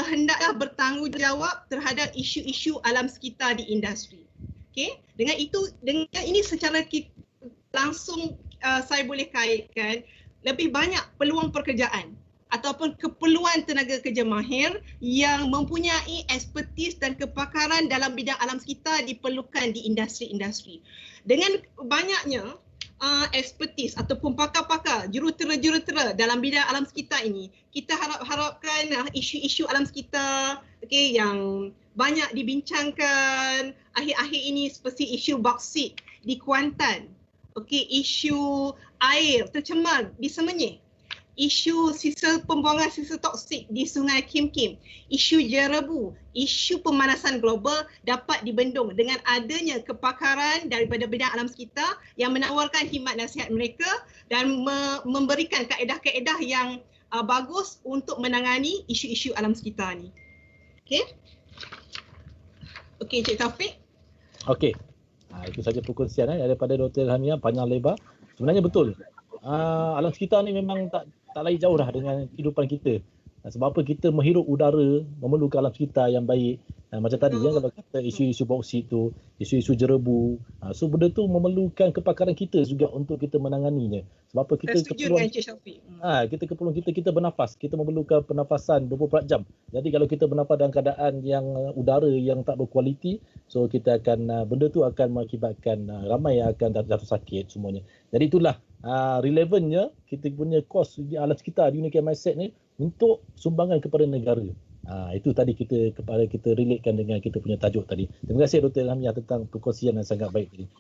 hendaklah bertanggungjawab terhadap isu-isu alam sekitar di industri. Dengan ini secara langsung saya boleh kaitkan lebih banyak peluang pekerjaan ataupun keperluan tenaga kerja mahir yang mempunyai ekspertis dan kepakaran dalam bidang alam sekitar diperlukan di industri-industri. Dengan banyaknya ekspertis ataupun pakar-pakar, jurutera-jurutera dalam bidang alam sekitar ini, kita harapkan isu-isu alam sekitar yang banyak dibincangkan akhir-akhir ini seperti isu bauksit di Kuantan, isu air tercemar di Semenyih, isu pembuangan sisa toksik di Sungai Kim Kim, isu jerebu, isu pemanasan global dapat dibendung dengan adanya kepakaran daripada bidang alam sekitar yang menawarkan khidmat nasihat mereka dan memberikan kaedah-kaedah yang bagus untuk menangani isu-isu alam sekitar ni. Okey, Cik Taufik. Okey. Itu saja perkongsian daripada Dr. Ilhamiah, panjang lebar. Sebenarnya betul. Alam sekitar ni memang tak lagi jauh dah dengan kehidupan kita. Sebab apa kita menghirup udara memerlukan alam sekitar yang baik. Macam tadi kalau kata isu-isu bauksit tu, isu-isu jerebu. So benda tu memerlukan kepakaran kita juga untuk kita menanganinya. Sebab apa kita keperluan kita bernafas. Kita memerlukan pernafasan 24 jam. Jadi kalau kita bernafas dalam keadaan yang udara yang tak berkualiti, so kita akan benda tu akan mengakibatkan ramai yang akan jatuh sakit semuanya. Jadi itulah relevannya kita punya kos di alam sekitar di Unique Mindset ni untuk sumbangan kepada negara. Itu tadi kita relatekan dengan kita punya tajuk tadi. Terima kasih Dr. Ilhamiah tentang perkongsian yang sangat baik tadi.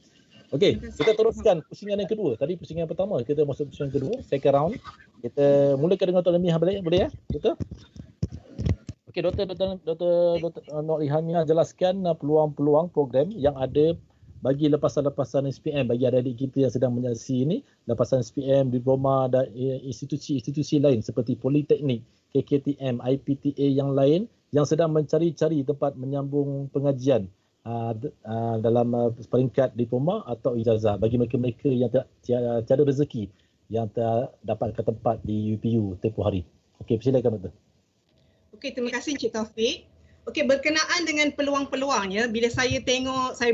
Okey, kita teruskan pusingan yang kedua. Tadi pusingan pertama, kita masuk pusingan kedua, second round. Kita mulakan dengan Dr. Ilhamiah boleh ya? Betul? Okey, Dr. Nur Ilhamiah jelaskan peluang-peluang program yang ada bagi lepasan-lepasan SPM, bagi adik-adik kita yang sedang menyaksikan ini, lepasan SPM, diploma dan institusi-institusi lain seperti Politeknik, KKTM, IPTA yang lain yang sedang mencari-cari tempat menyambung pengajian dalam peringkat diploma atau ijazah bagi mereka-mereka yang tiada rezeki yang dapatkan tempat di UPU tempoh hari. Okey, silakan Doktor. Okey, terima kasih Encik Taufik. Okey, berkenaan dengan peluang-peluangnya, bila saya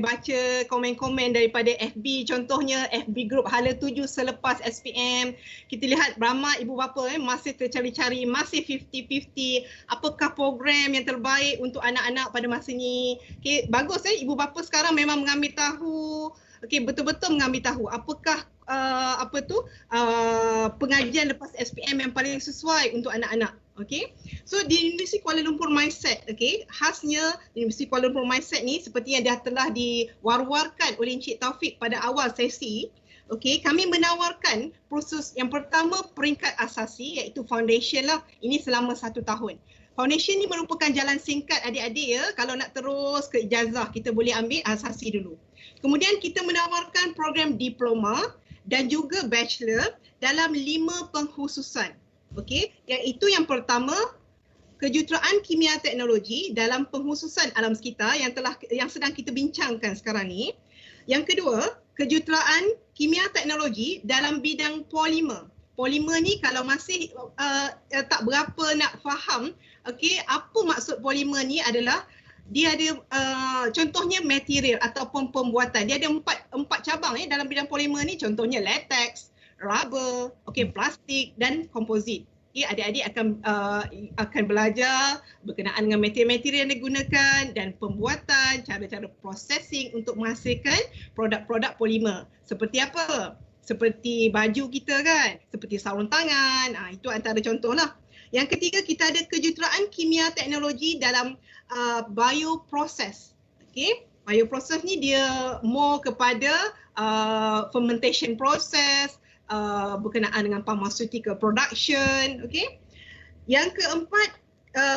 baca komen-komen daripada FB, contohnya FB group Hala 7 selepas SPM, kita lihat ramai ibu bapa masih tercari-cari, masih 50-50, apakah program yang terbaik untuk anak-anak pada masa ni. Okey, bagus ibu bapa sekarang memang mengambil tahu, betul-betul mengambil tahu apakah pengajian lepas SPM yang paling sesuai untuk anak-anak. Okey. So di Universiti Kuala Lumpur Mindset, khasnya Universiti Kuala Lumpur Mindset ni seperti yang dah telah diwar-warkan oleh Encik Taufik pada awal sesi, kami menawarkan proses yang pertama peringkat asasi iaitu foundation lah. Ini selama 1 tahun. Foundation ni merupakan jalan singkat adik-adik kalau nak terus ke ijazah kita boleh ambil asasi dulu. Kemudian kita menawarkan program diploma dan juga bachelor dalam 5 pengkhususan. Iaitu yang pertama kejuruteraan kimia teknologi dalam pengkhususan alam sekitar yang sedang kita bincangkan sekarang ni. Yang kedua, kejuruteraan kimia teknologi dalam bidang polimer. Polimer ni kalau masih tak berapa nak faham, okey, apa maksud polimer ni adalah dia ada contohnya material ataupun pembuatan. Dia ada empat cabang dalam bidang polimer ni, contohnya latex, rubber, okey, plastik dan komposit. Okay, adik-adik akan belajar berkenaan dengan material-material yang digunakan dan pembuatan, cara-cara processing untuk menghasilkan produk-produk polimer. Seperti apa? Seperti baju kita kan, seperti sarung tangan, itu antara contohlah. Yang ketiga, kita ada kejuruteraan kimia teknologi dalam bioproses. Okay? Bioproses ni dia more kepada fermentation process, berkenaan dengan pharmaceutical production. Okay? Yang keempat,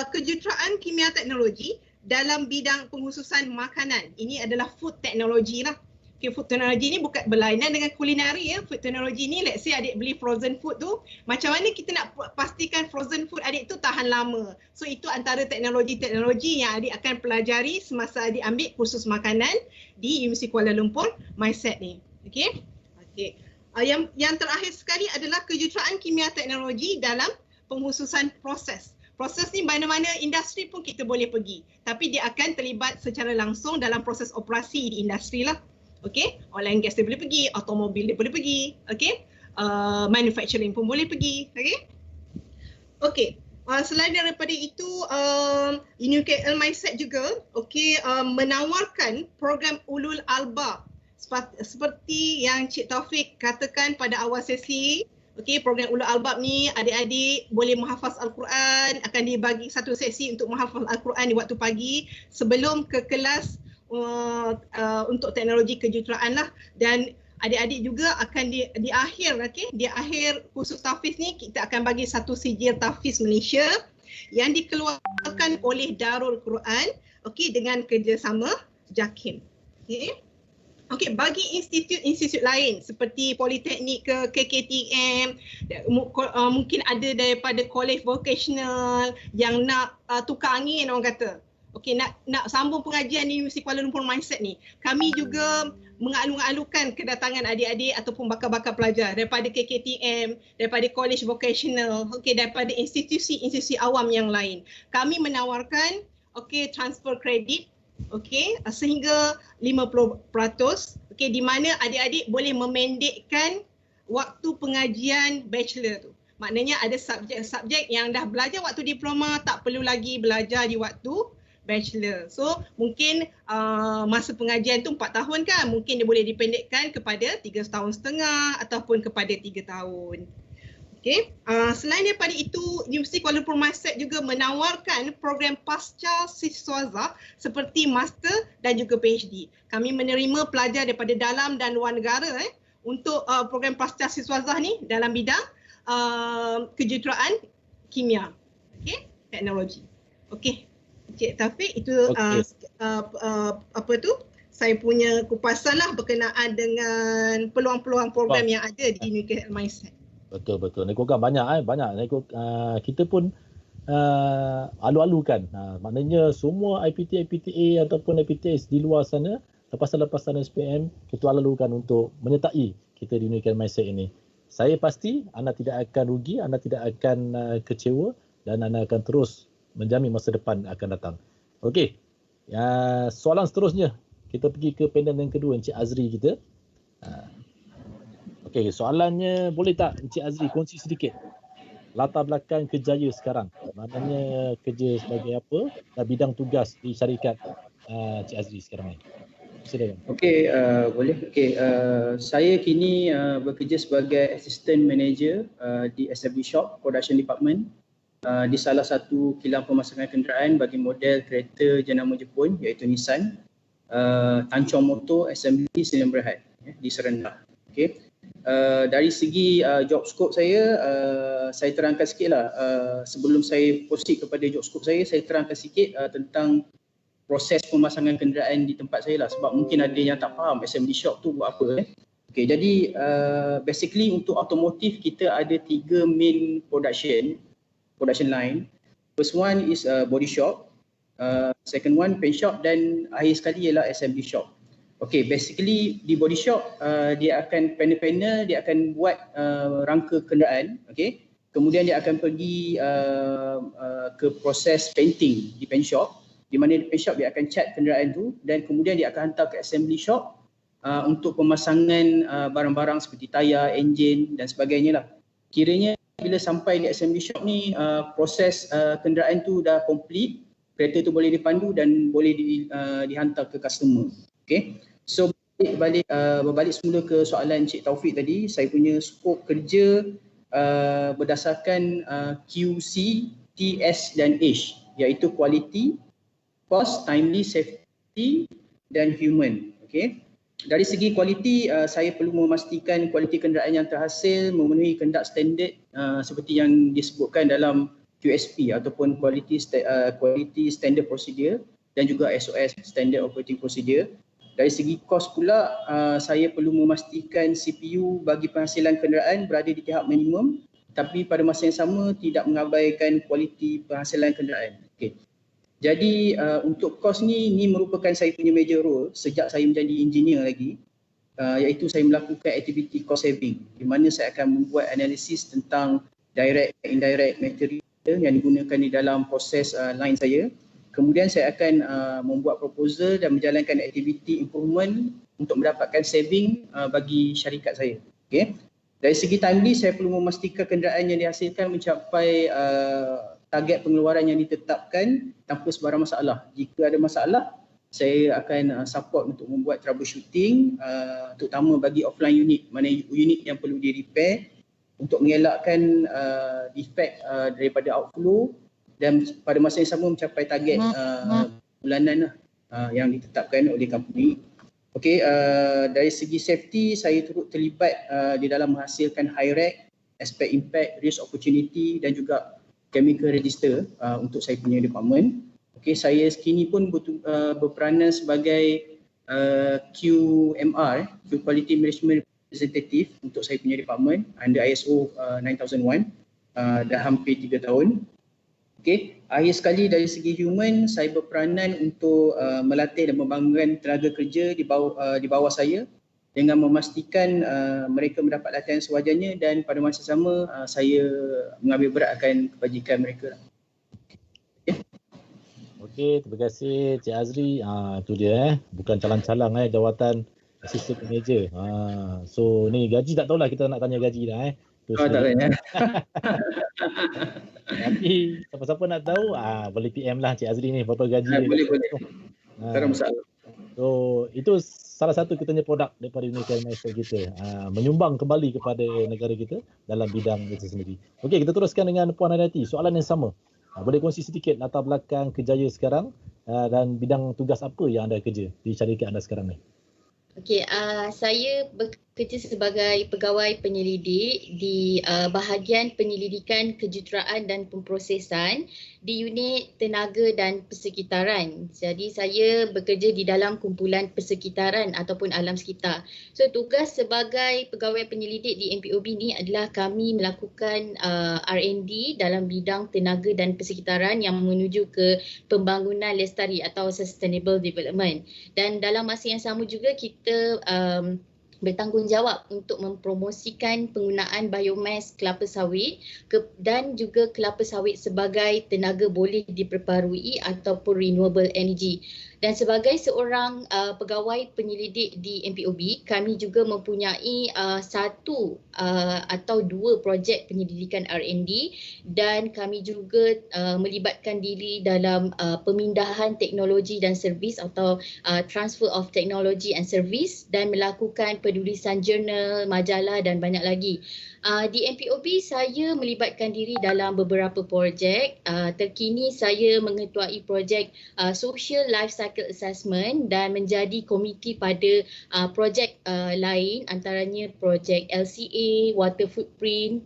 kejuruteraan kimia teknologi dalam bidang pengkhususan makanan. Ini adalah food technology lah. Okay, food technology ni bukan berlainan dengan kulinari ya. Food technology ni, let's say adik beli frozen food tu, macam mana kita nak pastikan frozen food adik tu tahan lama. So itu antara teknologi-teknologi yang adik akan pelajari semasa adik ambil kursus makanan di Universiti Kuala Lumpur, MySet ni. Okay? Okay. Yang terakhir sekali adalah kejuruteraan kimia teknologi dalam pengkhususan proses. Proses ni mana-mana industri pun kita boleh pergi. Tapi dia akan terlibat secara langsung dalam proses operasi di industri lah. Okay, oil and gas dia boleh pergi, automobil dia boleh pergi, okay, manufacturing pun boleh pergi, okay. Okay, selain daripada itu, UniKL MySet juga, okay, menawarkan program ulul albab seperti yang Cik Taufik katakan pada awal sesi. Okay, program ulul albab ni adik-adik boleh menghafaz Al-Quran, akan dibagi satu sesi untuk menghafaz Al-Quran di waktu pagi sebelum ke kelas untuk teknologi kejuruteraan lah. Dan adik-adik juga akan di akhir, okay, di akhir kursus tahfiz ni kita akan bagi satu sijil tahfiz Malaysia yang dikeluarkan oleh Darul Quran, okay, dengan kerjasama JAKIM. Okay. Okey, bagi institut lain seperti Politeknik ke KKTM, mungkin ada daripada kolej vocational yang nak tukar angin orang kata. Okey, nak sambung pengajian di Universiti Kuala Lumpur MySet ni. Kami juga mengalu-alukan kedatangan adik-adik ataupun bakal-bakal pelajar daripada KKTM, daripada kolej vocational, okey, daripada institusi-institusi awam yang lain. Kami menawarkan okey transfer kredit, okey, sehingga 50%, okey, di mana adik-adik boleh memendekkan waktu pengajian bachelor tu. Maknanya ada subjek-subjek yang dah belajar waktu diploma tak perlu lagi belajar di waktu bachelor. So mungkin masa pengajian tu 4 tahun kan, mungkin dia boleh dipendekkan kepada 3,5 tahun ataupun kepada 3 tahun. Okay. Selain daripada itu, Universiti Kuala Lumpur MySet juga menawarkan program pasca siswaza seperti master dan juga PhD. Kami menerima pelajar daripada dalam dan luar negara untuk program pasca siswaza ni dalam bidang kejuruteraan kimia, okay, teknologi. Okay, Cik Taufik, itu apa tu? Saya punya kupasan lah berkenaan dengan peluang-peluang program yang ada di UniKL MySet. Betul. Nekokan banyak kita pun alu-alukan. Maknanya semua IPTA ataupun IPTS di luar sana, lepasan SPM, kita alu-alukan untuk menyertai kita di UniKL MySet ini. Saya pasti anda tidak akan rugi, anda tidak akan kecewa dan anda akan terus menjamin masa depan akan datang. Okey. Soalan seterusnya, kita pergi ke panel yang kedua, Encik Azri kita. Okey, soalannya boleh tak Encik Azri kongsi sedikit latar belakang kerjaya sekarang? Maknanya kerja sebagai apa dan bidang tugas di syarikat Encik Azri sekarang ni. Silakan. Okey, boleh. Okey, saya kini bekerja sebagai assistant manager di assembly shop production department di salah satu kilang pemasangan kenderaan bagi model kereta jenama Jepun iaitu Nissan, Tanchong Motor Assembly Sdn Bhd di Serendang. Okey. Dari segi job scope saya terangkan sikitlah. Sebelum saya proceed kepada job scope saya terangkan sikit tentang proses pemasangan kenderaan di tempat saya lah, sebab mungkin ada yang tak faham assembly shop tu buat apa. Okey, jadi basically untuk automotif kita ada 3 main production line. First one is body shop, second one paint shop, dan akhir sekali ialah assembly shop. Okay, basically di body shop dia akan panel-panel, dia akan buat rangka kenderaan, okay. Kemudian dia akan pergi ke proses painting di paint shop, di mana di paint shop dia akan cat kenderaan tu dan kemudian dia akan hantar ke assembly shop untuk pemasangan barang-barang seperti tayar, enjin dan sebagainya lah. Kiranya bila sampai di assembly shop ni proses kenderaan tu dah complete, kereta tu boleh dipandu dan boleh dihantar ke customer. Okay. So berbalik semula ke soalan Encik Taufik tadi, saya punya skop kerja berdasarkan QC, TS dan H, iaitu quality, cost, timely, safety dan human. Okay. Dari segi kualiti, saya perlu memastikan kualiti kenderaan yang terhasil memenuhi kehendak standard seperti yang disebutkan dalam QSP ataupun quality standard procedure dan juga SOS, standard operating procedure. Dari segi kos pula, saya perlu memastikan CPU bagi penghasilan kenderaan berada di tahap minimum tapi pada masa yang sama tidak mengabaikan kualiti penghasilan kenderaan. Okay. Jadi untuk kos ni merupakan saya punya major role sejak saya menjadi engineer lagi, iaitu saya melakukan aktiviti cost saving di mana saya akan membuat analisis tentang direct dan indirect material yang digunakan di dalam proses line saya. Kemudian saya akan membuat proposal dan menjalankan aktiviti improvement untuk mendapatkan saving bagi syarikat saya. Okay. Dari segi timely, saya perlu memastikan kenderaan yang dihasilkan mencapai target pengeluaran yang ditetapkan tanpa sebarang masalah. Jika ada masalah, saya akan support untuk membuat troubleshooting terutama bagi offline unit, mana unit yang perlu di-repair untuk mengelakkan defect daripada outflow dan pada masa yang sama mencapai target bulanan yang ditetapkan oleh company. Okey, dari segi safety, saya turut terlibat di dalam menghasilkan high-rec, aspect impact, risk opportunity dan juga chemical register untuk saya punya department. Okey, saya kini pun berperanan sebagai QMR, Quality Management Representative untuk saya punya department under ISO 9001 dah hampir 3 tahun. Okay. Akhir sekali dari segi human, saya berperanan untuk melatih dan membangunkan tenaga kerja di bawah saya dengan memastikan mereka mendapat latihan sewajarnya dan pada masa sama saya mengambil berat akan kebajikan mereka. Okey, terima kasih Cik Azri. Itu dia bukan calang-calang jawatan assistant manager. So ni gaji tak tahulah, kita nak tanya gaji dah Tak tanya. Tapi siapa-siapa nak tahu boleh PM lah Cik Azri ni berapa gaji dia. Boleh. Tak ada masalah. So itu salah satu kita punya produk daripada Unicare Master kita, menyumbang kembali kepada negara kita dalam bidang itu sendiri. Okey, kita teruskan dengan Puan Hadiati. Soalan yang sama. Boleh kongsi sedikit latar belakang kerjaya sekarang dan bidang tugas apa yang anda kerja di syarikat anda sekarang ni? Okey, saya bekerja sebagai pegawai penyelidik di bahagian penyelidikan kejuruteraan dan pemprosesan di unit tenaga dan persekitaran. Jadi saya bekerja di dalam kumpulan persekitaran ataupun alam sekitar. So tugas sebagai pegawai penyelidik di MPOB ni adalah kami melakukan R&D dalam bidang tenaga dan persekitaran yang menuju ke pembangunan lestari atau sustainable development. Dan dalam masa yang sama juga kita bertanggungjawab untuk mempromosikan penggunaan biomas kelapa sawit dan juga kelapa sawit sebagai tenaga boleh diperbarui ataupun renewable energy. Dan sebagai seorang pegawai penyelidik di MPOB, kami juga mempunyai satu atau dua projek penyelidikan R&D dan kami juga melibatkan diri dalam pemindahan teknologi dan servis atau transfer of technology and service dan melakukan penulisan jurnal, majalah dan banyak lagi. Di MPOB saya melibatkan diri dalam beberapa projek. Terkini saya mengetuai projek Social Life Cycle Assessment dan menjadi komiti pada projek lain antaranya projek LCA, Water Footprint,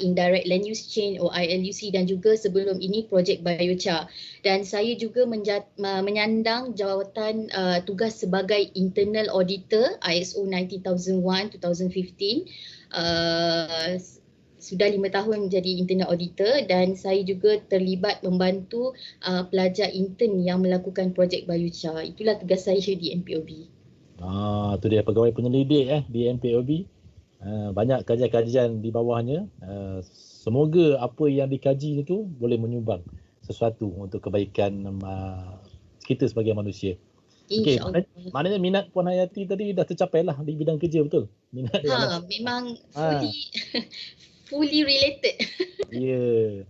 Indirect Land Use Change (ILUC) dan juga sebelum ini projek Biochar. Dan saya juga menyandang jawatan tugas sebagai Internal Auditor ISO 9001-2015. sudah 5 tahun menjadi internal auditor dan saya juga terlibat membantu pelajar intern yang melakukan projek biochar. Itulah tugas saya di MPOB. Tu dia pegawai penyelidik di MPOB. Banyak kajian-kajian di bawahnya. Semoga apa yang dikaji itu boleh menyumbang sesuatu untuk kebaikan kita sebagai manusia. Okey, InsyaAllah. maknanya minat Puan Hayati tadi dah tercapai lah di bidang kerja, betul? Minat dia. Memang fully related. Ya.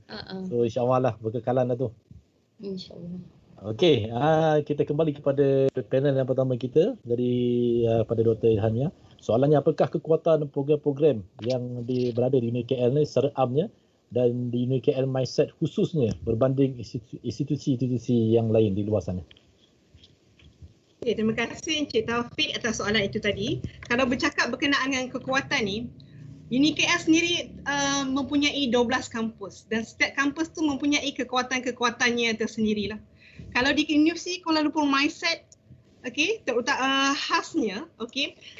So insya-Allah lah berkekalan lah tu. InsyaAllah. Okey, kita kembali kepada panel yang pertama kita dari pada Dr. Ilhamia. Soalannya, apakah kekuatan program-program yang berada di UniKL ni secara amnya dan di UniKL Mindset khususnya berbanding institusi-institusi yang lain di luar sana? Okay, terima kasih Encik Taufik atas soalan itu tadi. Kalau bercakap berkenaan dengan kekuatan ni, UniKL sendiri mempunyai 12 kampus dan setiap kampus tu mempunyai kekuatan-kekuatannya tersendirilah. Kalau di Universiti Kuala Lumpur Mindset, terutama khasnya,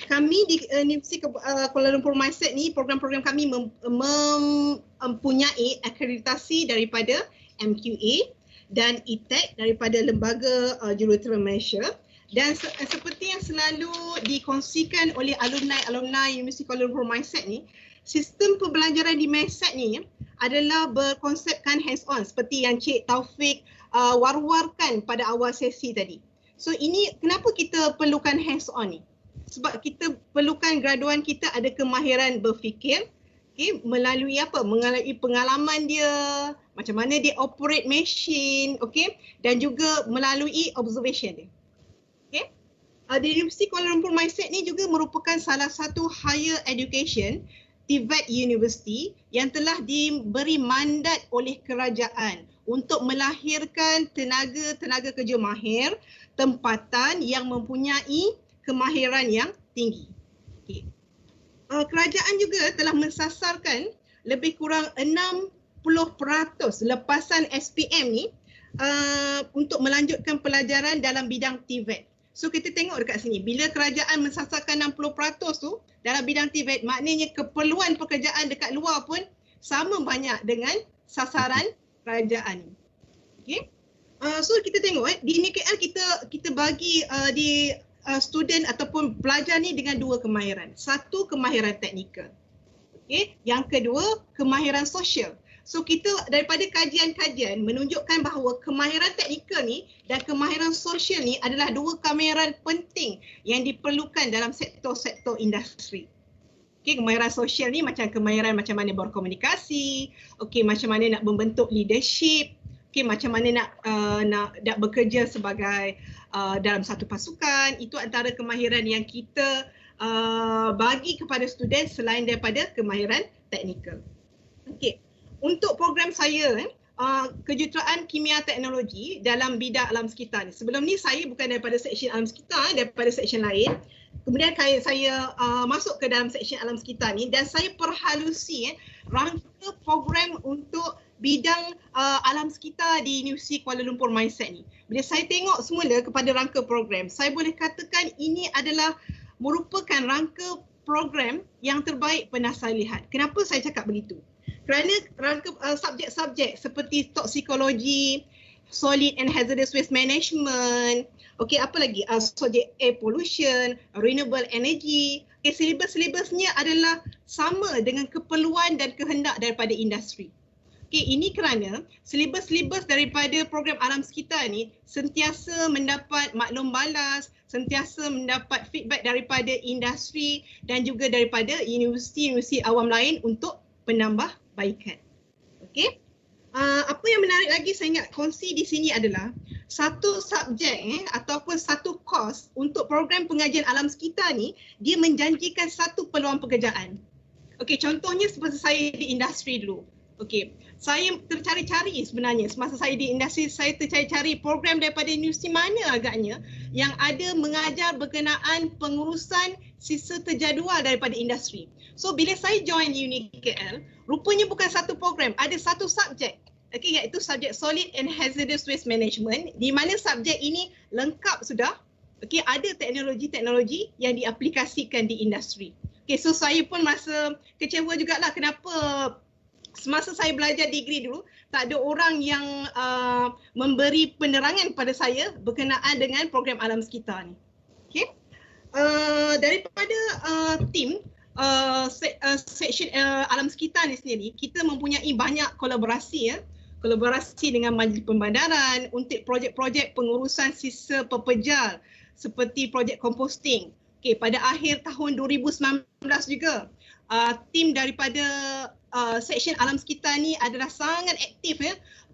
kami di Universiti Kuala Lumpur Mindset ni program-program kami mempunyai akreditasi daripada MQA dan ITAC daripada Lembaga Juruterma Malaysia. Dan seperti yang selalu dikongsikan oleh alumni Universiti Kuala Lumpur Mindset ni, sistem pembelajaran di Mindset ni adalah berkonsepkan hands-on seperti yang Cik Taufik war-warkan pada awal sesi tadi. So ini kenapa kita perlukan hands-on ni? Sebab kita perlukan graduan kita ada kemahiran berfikir, melalui melalui pengalaman dia, macam mana dia operate machine, dan juga melalui observation dia. Di Universiti Kuala Lumpur Mindset ni juga merupakan salah satu higher education TVET university yang telah diberi mandat oleh kerajaan untuk melahirkan tenaga kerja mahir tempatan yang mempunyai kemahiran yang tinggi. Kerajaan juga telah mensasarkan lebih kurang 60% lepasan SPM ni untuk melanjutkan pelajaran dalam bidang TVET. So kita tengok dekat sini, bila kerajaan mensasarkan 60% tu dalam bidang TVET, maknanya keperluan pekerjaan dekat luar pun sama banyak dengan sasaran kerajaan. So kita tengok di UniKL kita bagi di student ataupun pelajar ni dengan dua kemahiran. Satu, kemahiran teknikal. Yang kedua, kemahiran sosial. So kita daripada kajian-kajian menunjukkan bahawa kemahiran teknikal ni dan kemahiran sosial ni adalah dua kemahiran penting yang diperlukan dalam sektor-sektor industri. Kemahiran sosial ni macam kemahiran macam mana berkomunikasi, macam mana nak membentuk leadership, macam mana nak bekerja sebagai dalam satu pasukan. Itu antara kemahiran yang kita bagi kepada student selain daripada kemahiran teknikal. Untuk program saya, kejuruteraan kimia teknologi dalam bidang alam sekitar ni. Sebelum ni saya bukan daripada seksyen alam sekitar, daripada seksyen lain. Kemudian saya masuk ke dalam seksyen alam sekitar ni dan saya perhalusi rangka program untuk bidang alam sekitar di Universiti Kuala Lumpur Mindset ni. Bila saya tengok semula kepada rangka program, saya boleh katakan ini adalah merupakan rangka program yang terbaik pernah saya lihat. Kenapa saya cakap begitu? Kerana rangka subjek-subjek seperti toksikologi, solid and hazardous waste management, apa lagi? Subjek air pollution, renewable energy. Silibus-silibusnya adalah sama dengan keperluan dan kehendak daripada industri. Ini kerana silibus-silibus daripada program alam sekitar ni sentiasa mendapat maklum balas, sentiasa mendapat feedback daripada industri dan juga daripada universiti-universiti awam lain untuk penambahbaikan. Apa yang menarik lagi saya ingat kongsi di sini adalah satu subjek ataupun satu kos untuk program pengajian alam sekitar ni dia menjanjikan satu peluang pekerjaan. Contohnya seperti saya di industri dulu. Saya tercari-cari sebenarnya semasa saya di industri, saya tercari-cari program daripada universiti mana agaknya yang ada mengajar berkenaan pengurusan sisa terjadual daripada industri. So bila saya join UniKL, rupanya bukan satu program, ada satu subjek. Iaitu subjek solid and hazardous waste management, di mana subjek ini lengkap sudah. Ada teknologi-teknologi yang diaplikasikan di industri. Okay, so saya pun rasa kecewa jugalah kenapa semasa saya belajar degree dulu tak ada orang yang memberi penerangan pada saya berkenaan dengan program alam sekitar ni. Okay. Daripada tim section alam sekitar ni sendiri, kita mempunyai banyak kolaborasi kolaborasi dengan Majlis Pembandaran untuk projek-projek pengurusan sisa pepejal seperti projek composting. Okay, pada akhir tahun 2019 juga, tim daripada section alam sekitar ni adalah sangat aktif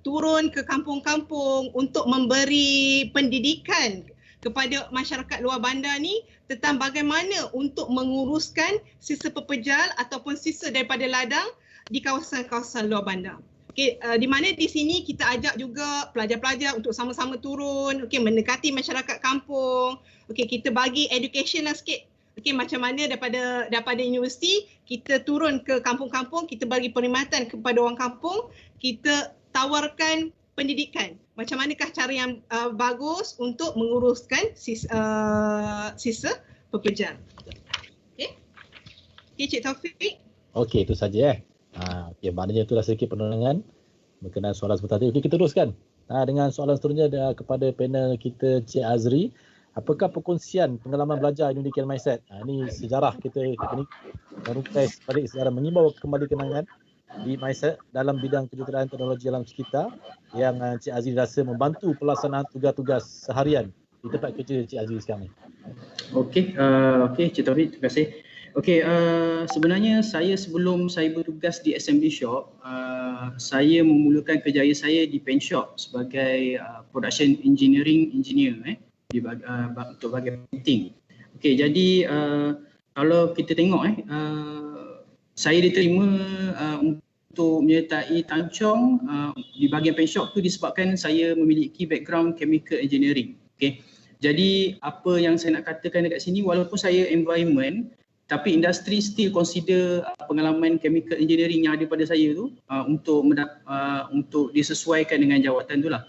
turun ke kampung-kampung untuk memberi pendidikan kepada masyarakat luar bandar ni tentang bagaimana untuk menguruskan sisa pepejal ataupun sisa daripada ladang di kawasan-kawasan luar bandar. Okay, di mana di sini kita ajak juga pelajar-pelajar untuk sama-sama turun, okay, mendekati masyarakat kampung. Okay, kita bagi education lah sikit. Okay, macam mana daripada universiti, kita turun ke kampung-kampung, kita bagi perkhidmatan kepada orang kampung, kita tawarkan pendidikan. Macam manakah cara yang bagus untuk menguruskan sisa pepejal. Okay, Cik Taufik. Okey, itu saja okey, maknanya itulah sedikit penerangan berkenaan soalan sebentar tadi. Okey, kita teruskan. Dengan soalan seterusnya kepada panel kita Cik Azri. Apakah perkongsian pengalaman belajar Unique Mindset? Ini sejarah kita merungkai balik sejarah, mengimbau kembali kenangan di Mindset dalam bidang kejuruteraan teknologi alam sekitar yang Cik Azri rasa membantu pelaksanaan tugas-tugas seharian di tempat kerja Cik Azri sekarang ni. Okey, Cik Taufik, terima kasih. Okey, sebenarnya saya sebelum saya bertugas di assembly shop, saya memulakan kerjaya saya di paint shop sebagai production engineering engineer untuk bahagian painting. Okey, jadi kalau kita tengok saya diterima untuk menyertai tancung di bahagian paint shop tu disebabkan saya memiliki background chemical engineering. Okey. Jadi apa yang saya nak katakan dekat sini, walaupun saya environment, tapi industri still consider pengalaman chemical engineering yang ada pada saya tu untuk disesuaikan dengan jawatan tu lah.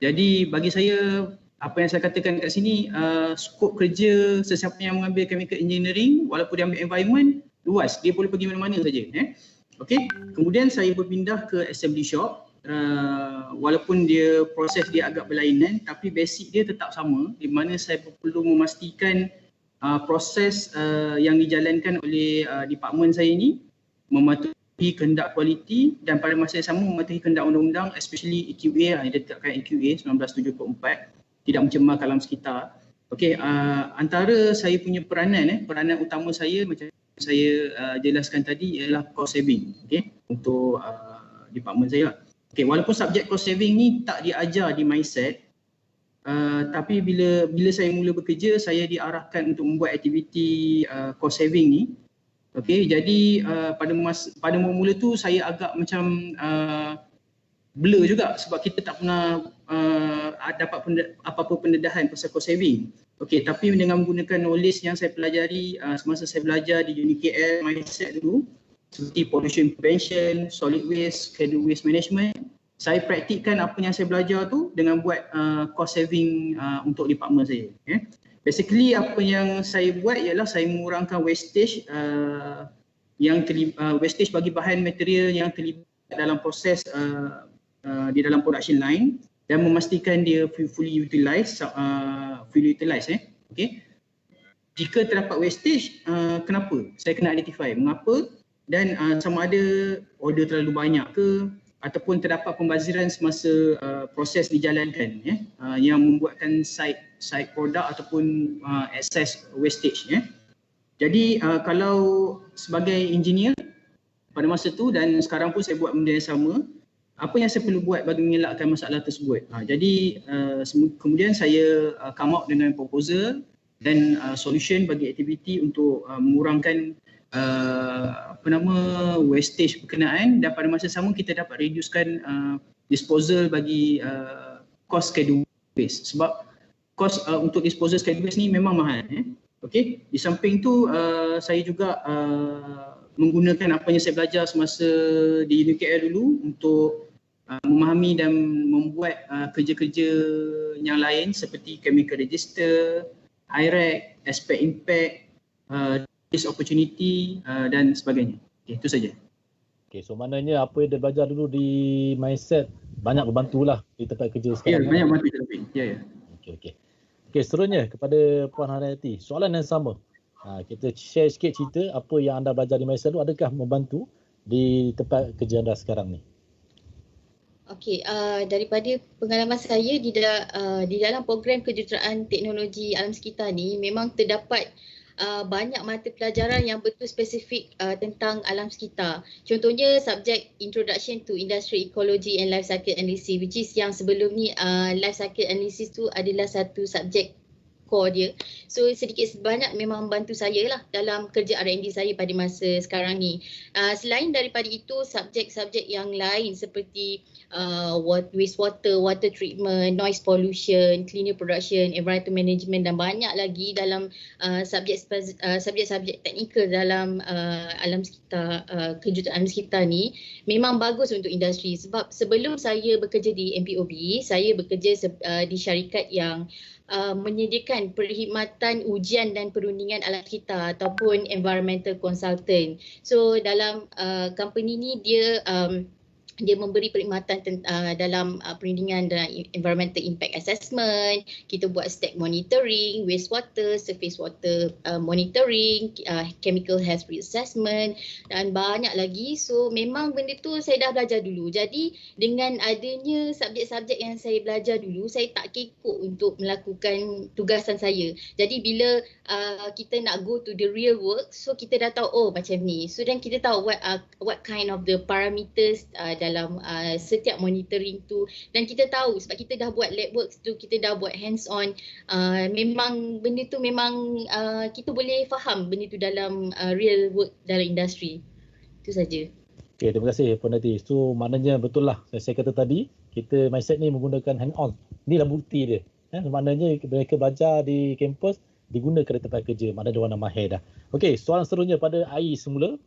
Jadi bagi saya, apa yang saya katakan kat sini, skop kerja sesiapa yang mengambil chemical engineering walaupun dia ambil environment luas, dia boleh pergi mana-mana saja. Okey, kemudian saya berpindah ke assembly shop. Walaupun dia proses dia agak berlainan, tapi basic dia tetap sama, di mana saya perlu memastikan proses yang dijalankan oleh departmen saya ini mematuhi kehendak kualiti dan pada masa yang sama mematuhi kehendak undang-undang, especially EQA yang ditetapkan EQA 1974, tidak mencemarkan alam sekitar. Okey, antara saya punya peranan utama saya macam saya jelaskan tadi ialah cost saving, okey, untuk departmen saya. Okey, walaupun subjek cost saving ni tak diajar di Mindset, tapi bila saya mula bekerja, saya diarahkan untuk membuat aktiviti cost saving ni. Okey, jadi pada mula tu saya agak macam blur juga sebab kita tak pernah dapat apa-apa pendedahan pasal cost saving. Okey, tapi dengan menggunakan knowledge yang saya pelajari semasa saya belajar di UniKL Mindset dulu, seperti pollution prevention, solid waste, schedule waste management, saya praktikkan apa yang saya belajar tu dengan buat cost saving untuk department saya. Basically apa yang saya buat ialah saya mengurangkan wastage wastage bagi bahan material yang terlibat dalam proses di dalam production line dan memastikan dia fully utilized. Okay. Jika terdapat wastage, kenapa? Saya kena identify mengapa dan sama ada order terlalu banyak ke ataupun terdapat pembaziran semasa proses dijalankan yang membuatkan side product ataupun excess wastage. Jadi kalau sebagai engineer pada masa tu dan sekarang pun saya buat benda yang sama, apa yang saya perlu buat bagi mengelakkan masalah tersebut? Jadi kemudian saya come up dengan proposal dan solution bagi aktiviti untuk mengurangkan wastage berkenaan dan pada masa sama kita dapat reducekan disposal bagi cost schedule waste sebab cost untuk disposal schedule waste ni memang mahal. Okey, di samping tu saya juga menggunakan apa yang saya belajar semasa di UniKL dulu untuk memahami dan membuat kerja-kerja yang lain seperti chemical register, IRAC, aspect impact, business opportunity dan sebagainya. Okay, itu saja. Okay, so maknanya apa yang dia belajar dulu di mindset banyak berbantulah di tempat kerja Ya, sekarang. banyak bantu Taufik. Ya. Okey. Okey, seterusnya kepada Puan Haryati, soalan yang sama. Kita share sikit cerita apa yang anda belajar di mindset tu, adakah membantu di tempat kerja anda sekarang ni? Okey, daripada pengalaman saya di dalam program kejuruteraan teknologi alam sekitar ni memang terdapat banyak mata pelajaran yang betul spesifik tentang alam sekitar. Contohnya subjek Introduction to Industrial Ecology and Life Cycle Analysis, which is yang sebelum ni Life Cycle Analysis tu adalah satu subjek core dia. So sedikit sebanyak memang membantu saya lah dalam kerja R&D saya pada masa sekarang ni. Selain daripada itu, subjek-subjek yang lain seperti wastewater, water treatment, noise pollution, cleaner production, environmental management dan banyak lagi dalam subjek-subjek teknikal dalam alam sekitar, kejuruteraan alam sekitar ni memang bagus untuk industri. Sebab sebelum saya bekerja di MPOB, saya bekerja di syarikat yang menyediakan perkhidmatan ujian dan perundingan alam sekitar ataupun environmental consultant. So dalam company ni dia memberi perkhidmatan dalam perundingan dan environmental impact assessment. Kita buat stack monitoring, wastewater, surface water monitoring, chemical health assessment dan banyak lagi. So memang benda tu saya dah belajar dulu. Jadi dengan adanya subjek-subjek yang saya belajar dulu, saya tak kekok untuk melakukan tugasan saya. Jadi bila kita nak go to the real work, so kita dah tahu macam ni. So dan kita tahu what kind of the parameters dalam setiap monitoring tu, dan kita tahu sebab kita dah buat lab work tu, kita dah buat hands on, memang benda tu memang kita boleh faham benda tu dalam real work dalam industri. Itu saja. Okay, terima kasih Puan Haryati. So maknanya betul lah saya kata tadi, kita mindset ni menggunakan hand on. Inilah bukti dia. Maknanya mereka belajar di kampus, digunakan di tempat kerja. Maknanya dia orang dah mahir dah. Okey, soalan seterusnya pada AI semula.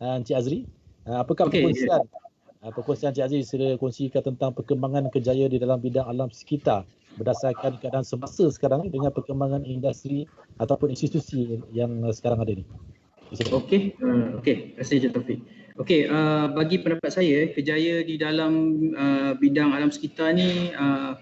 Encik Azri, apakah perkongsian Encik Azri sila kongsikan tentang perkembangan kerjaya di dalam bidang alam sekitar berdasarkan keadaan semasa sekarang dengan perkembangan industri ataupun institusi yang sekarang ada ni? Okey, terima kasih Encik Taufik. Okey, bagi pendapat saya, kerjaya di dalam bidang alam sekitar ni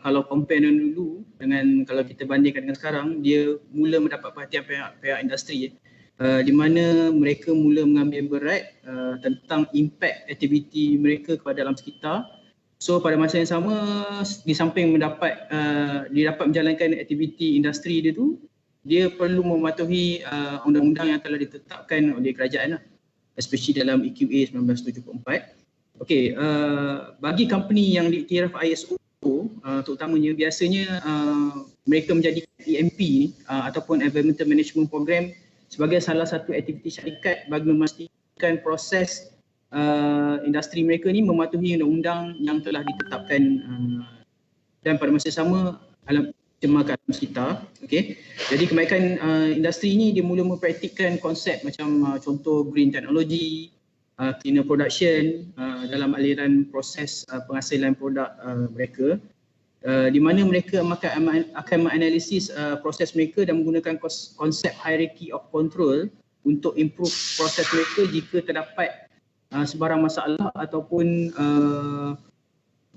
kalau compare dulu dengan kalau kita bandingkan dengan sekarang, dia mula mendapat perhatian pihak industri di mana mereka mula mengambil berat tentang impact aktiviti mereka kepada alam sekitar. So pada masa yang sama, di samping dia dapat menjalankan aktiviti industri dia tu, dia perlu mematuhi undang-undang yang telah ditetapkan oleh kerajaan lah, especially dalam EQA 1974. Okey, bagi company yang diiktiraf ISO terutamanya, biasanya mereka menjadi EMP ataupun Environmental Management Program sebagai salah satu aktiviti syarikat bagi memastikan proses industri mereka ni mematuhi undang-undang yang telah ditetapkan dan pada masa sama cemakan alam sekitar. Okay. Jadi kebaikan industri ini dia mula mempraktikkan konsep macam contoh green technology, cleaner production dalam aliran proses penghasilan produk mereka, di mana mereka akan menganalisis proses mereka dan menggunakan konsep hierarchy of control untuk improve proses mereka jika terdapat sebarang masalah ataupun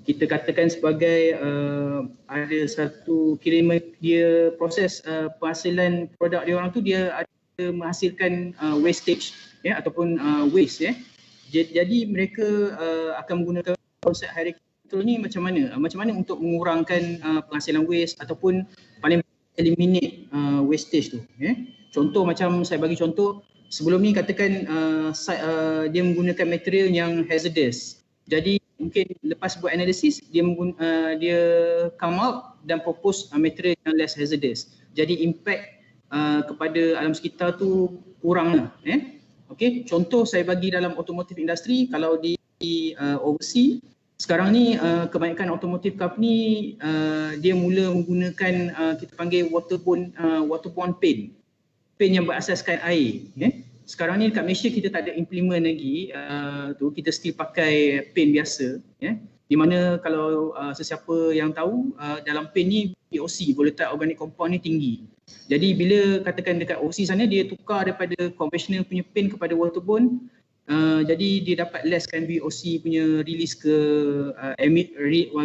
kita katakan sebagai ada satu kira dia proses penghasilan produk dia orang tu dia ada menghasilkan wastage ataupun waste jadi mereka akan menggunakan konsep hierarchy control ni macam mana untuk mengurangkan penghasilan waste ataupun paling eliminate wastage tu. Contoh macam saya bagi contoh, sebelum ni katakan dia menggunakan material yang hazardous. Jadi mungkin lepas buat analisis dia come out dan propose material yang less hazardous. Jadi impact kepada alam sekitar tu kurang lah. Okey, contoh saya bagi dalam automotive industry, kalau di overseas sekarang ni kebanyakan automotive company dia mula menggunakan kita panggil waterborne paint yang berasaskan air. Sekarang ni dekat Malaysia kita tak ada implement lagi tu, kita still pakai paint biasa. di mana kalau sesiapa yang tahu dalam paint ni VOC, volatile organic compound ni tinggi. Jadi bila katakan dekat OC sana dia tukar daripada conventional punya paint kepada waterborne, jadi dia dapat lesskan VOC punya release ke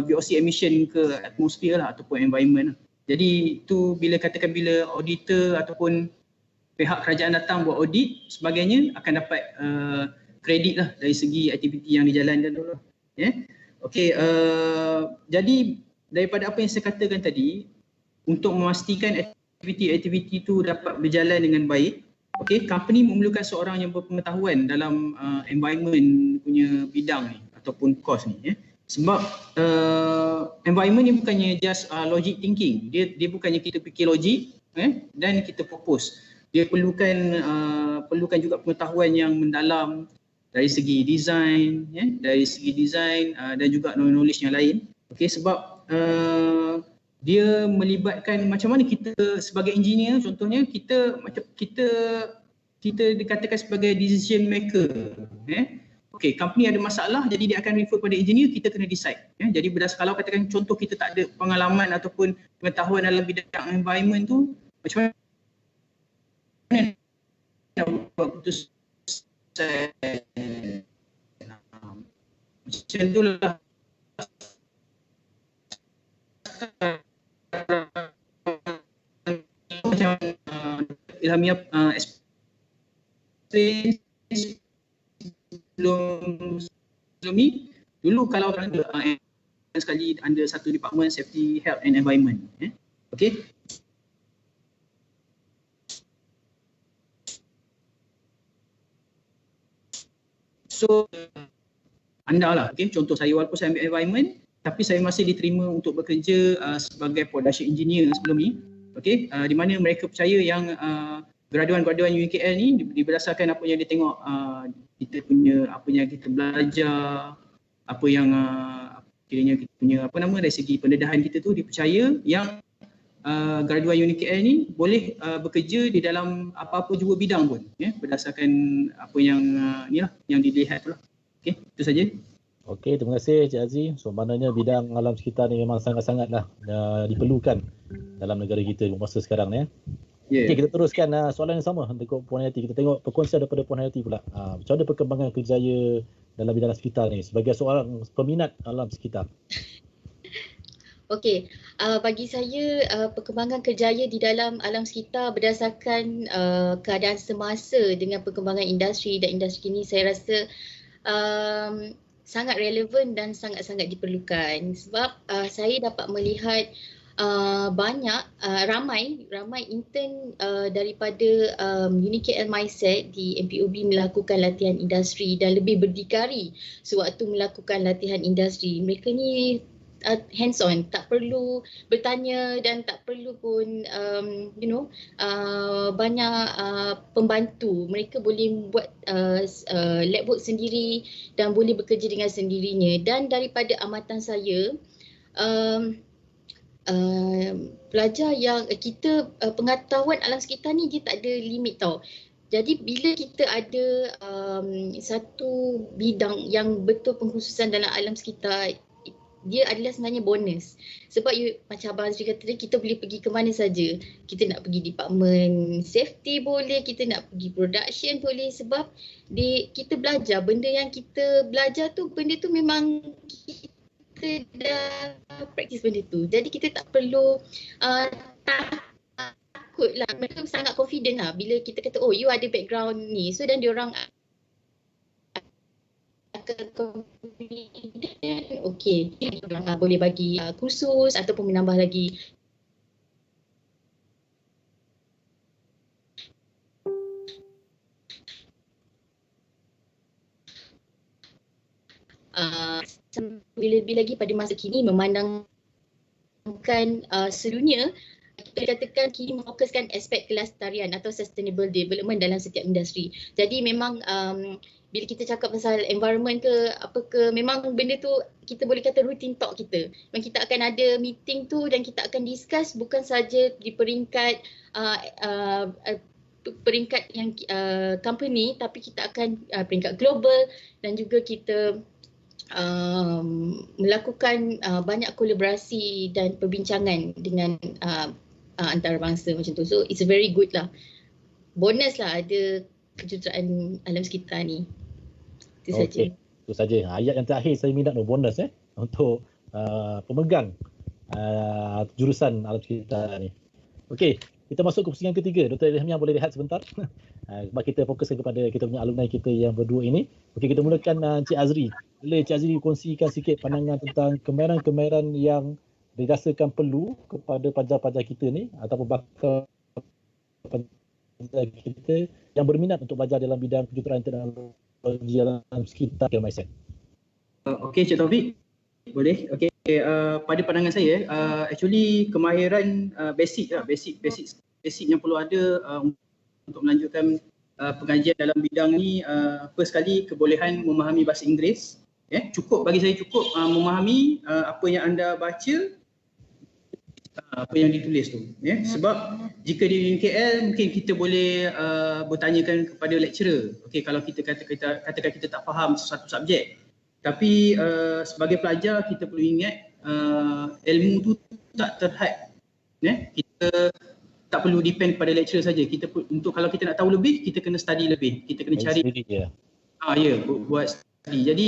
VOC emission ke atmosphere lah ataupun environment lah. Jadi tu bila katakan bila auditor ataupun pihak kerajaan datang buat audit sebagainya akan dapat kredit lah dari segi aktiviti yang dijalankan tu lah. Okey, jadi daripada apa yang saya katakan tadi, untuk memastikan aktiviti-aktiviti itu dapat berjalan dengan baik, okey, company memerlukan seorang yang berpengetahuan dalam environment punya bidang ni ataupun course ni. Sebab environment ni bukannya just logic thinking, dia bukannya kita fikir logik dan kita propose. Dia perlukan juga pengetahuan yang mendalam dari segi design, dan juga knowledge yang lain. Okey, sebab dia melibatkan macam mana kita sebagai engineer, contohnya kita dikatakan sebagai decision maker. Okey, company ada masalah jadi dia akan refer pada engineer, kita kena decide. Jadi berdasarkan kalau katakan contoh kita tak ada pengalaman ataupun pengetahuan dalam bidang environment tu, macam mana nak buat keputusan macam tu lah. Macam Ilhamiah explain sebelum ni, dulu kalau sekali under satu department safety, health and environment. Okey. So anda lah, okay? Contoh saya walaupun saya ambil environment, tapi saya masih diterima untuk bekerja sebagai production engineer sebelum ni, okay? Di mana mereka percaya yang graduan-graduan UKL ni berdasarkan apa yang dia tengok kita punya, apa yang kita belajar, apa yang kiranya kita punya dari segi pendedahan kita tu, dipercaya yang graduan UKL ni boleh bekerja di dalam apa-apa juga bidang pun, berdasarkan apa yang ni lah yang dilihat tu lah. Okey, itu saja. Okey, terima kasih Cik Azri. So maknanya bidang alam sekitar ni memang sangat-sangatlah diperlukan dalam negara kita di masa sekarang ni. Yeah. Okey, kita teruskan soalan yang sama untuk Puan Hayati. Kita tengok perkongsian daripada Puan Hayati pula. Macam mana perkembangan kerjaya dalam bidang sekitar ni sebagai seorang peminat alam sekitar? Okey, bagi saya perkembangan kerjaya di dalam alam sekitar berdasarkan keadaan semasa dengan perkembangan industri dan industri ini, saya rasa sangat relevan dan sangat-sangat diperlukan. Sebab saya dapat melihat ramai intern daripada UniKL MySet di MPOB melakukan latihan industri dan lebih berdikari sewaktu melakukan latihan industri. Mereka ni hands on, tak perlu bertanya dan tak perlu pun banyak pembantu. Mereka boleh buat lab work sendiri dan boleh bekerja dengan sendirinya. Dan daripada amatan saya, pelajar yang kita pengetahuan alam sekitar ni dia tak ada limit tau. Jadi bila kita ada satu bidang yang betul pengkhususan dalam alam sekitar, dia adalah sebenarnya bonus. Sebab macam Abang Azri kata tadi, kita boleh pergi ke mana saja. Kita nak pergi department safety boleh, kita nak pergi production boleh, sebab kita belajar benda yang kita belajar tu, benda tu memang kita dah practice benda tu. Jadi kita tak perlu takut lah. Mereka sangat confident lah bila kita kata, oh you ada background ni. So dan diorang akan confident, okey, boleh bagi kursus ataupun menambah lagi lebih lagi pada masa kini memandangkan sedunia, kita katakan kini memfokuskan aspek kelestarian atau sustainable development dalam setiap industri. Jadi memang bila kita cakap pasal environment ke apa ke, memang benda tu kita boleh kata routine talk kita. Memang kita akan ada meeting tu dan kita akan discuss bukan saja di peringkat yang company, tapi kita akan peringkat global dan juga kita melakukan banyak kolaborasi dan perbincangan dengan antarabangsa macam tu. So it's very good lah. Bonus lah ada kejuruteraan alam sekitar ni. Itu saja. Okey, itu saja. Ayat yang terakhir saya minat tu bonus untuk pemegang jurusan alam sekitar ni. Okey, kita masuk ke pusingan ketiga. Dr. Ilham boleh lihat sebentar. Sebab kita fokus kepada kita punya alumni kita yang berdua ini. Okey, kita mulakan Cik Azri. Boleh Cik Azri kongsikan sikit pandangan tentang kemahiran-kemahiran yang dirasakan perlu kepada pelajar-pelajar kita ni ataupun bakal pelajar kita yang berminat untuk belajar dalam bidang kejuruteraan teknologi alam sekitar ke MISEC. Okey Cik Taufik, boleh? Okey, pada pandangan saya, actually kemahiran basic yang perlu ada untuk melanjutkan pengajian dalam bidang ni. First kali kebolehan memahami bahasa Inggeris. Cukup, bagi saya cukup memahami apa yang anda baca, apa yang ditulis tu. Sebab jika di UMKL mungkin kita boleh bertanyakan kepada lecturer. Okey, kalau kita katakan kita tak faham sesuatu subjek. Tapi sebagai pelajar kita perlu ingat ilmu tu tak terhad. Kita tak perlu depend pada lecturer saja. Kita untuk kalau kita nak tahu lebih, kita kena study lebih. Kita kena cari. Buat study. Jadi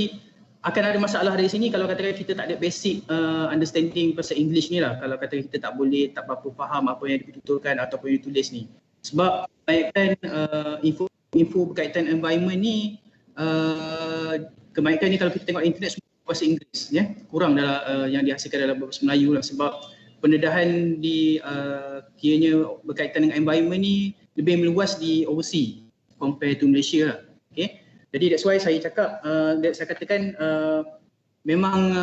akan ada masalah dari sini kalau katakan kita tak ada basic understanding pasal English ni lah. Kalau katakan kita tak berapa faham apa yang dituturkan ataupun yang ditulis ni. Sebab kebanyakan info berkaitan environment ni, kebanyakan ni kalau kita tengok internet semua bahasa Inggeris, kurang dalam yang dihasilkan dalam bahasa Melayu lah. Sebab pendedahan di kiranya berkaitan dengan environment ni lebih meluas di overseas compare to Malaysia lah. Okay. Jadi that's why saya cakap, saya katakan memang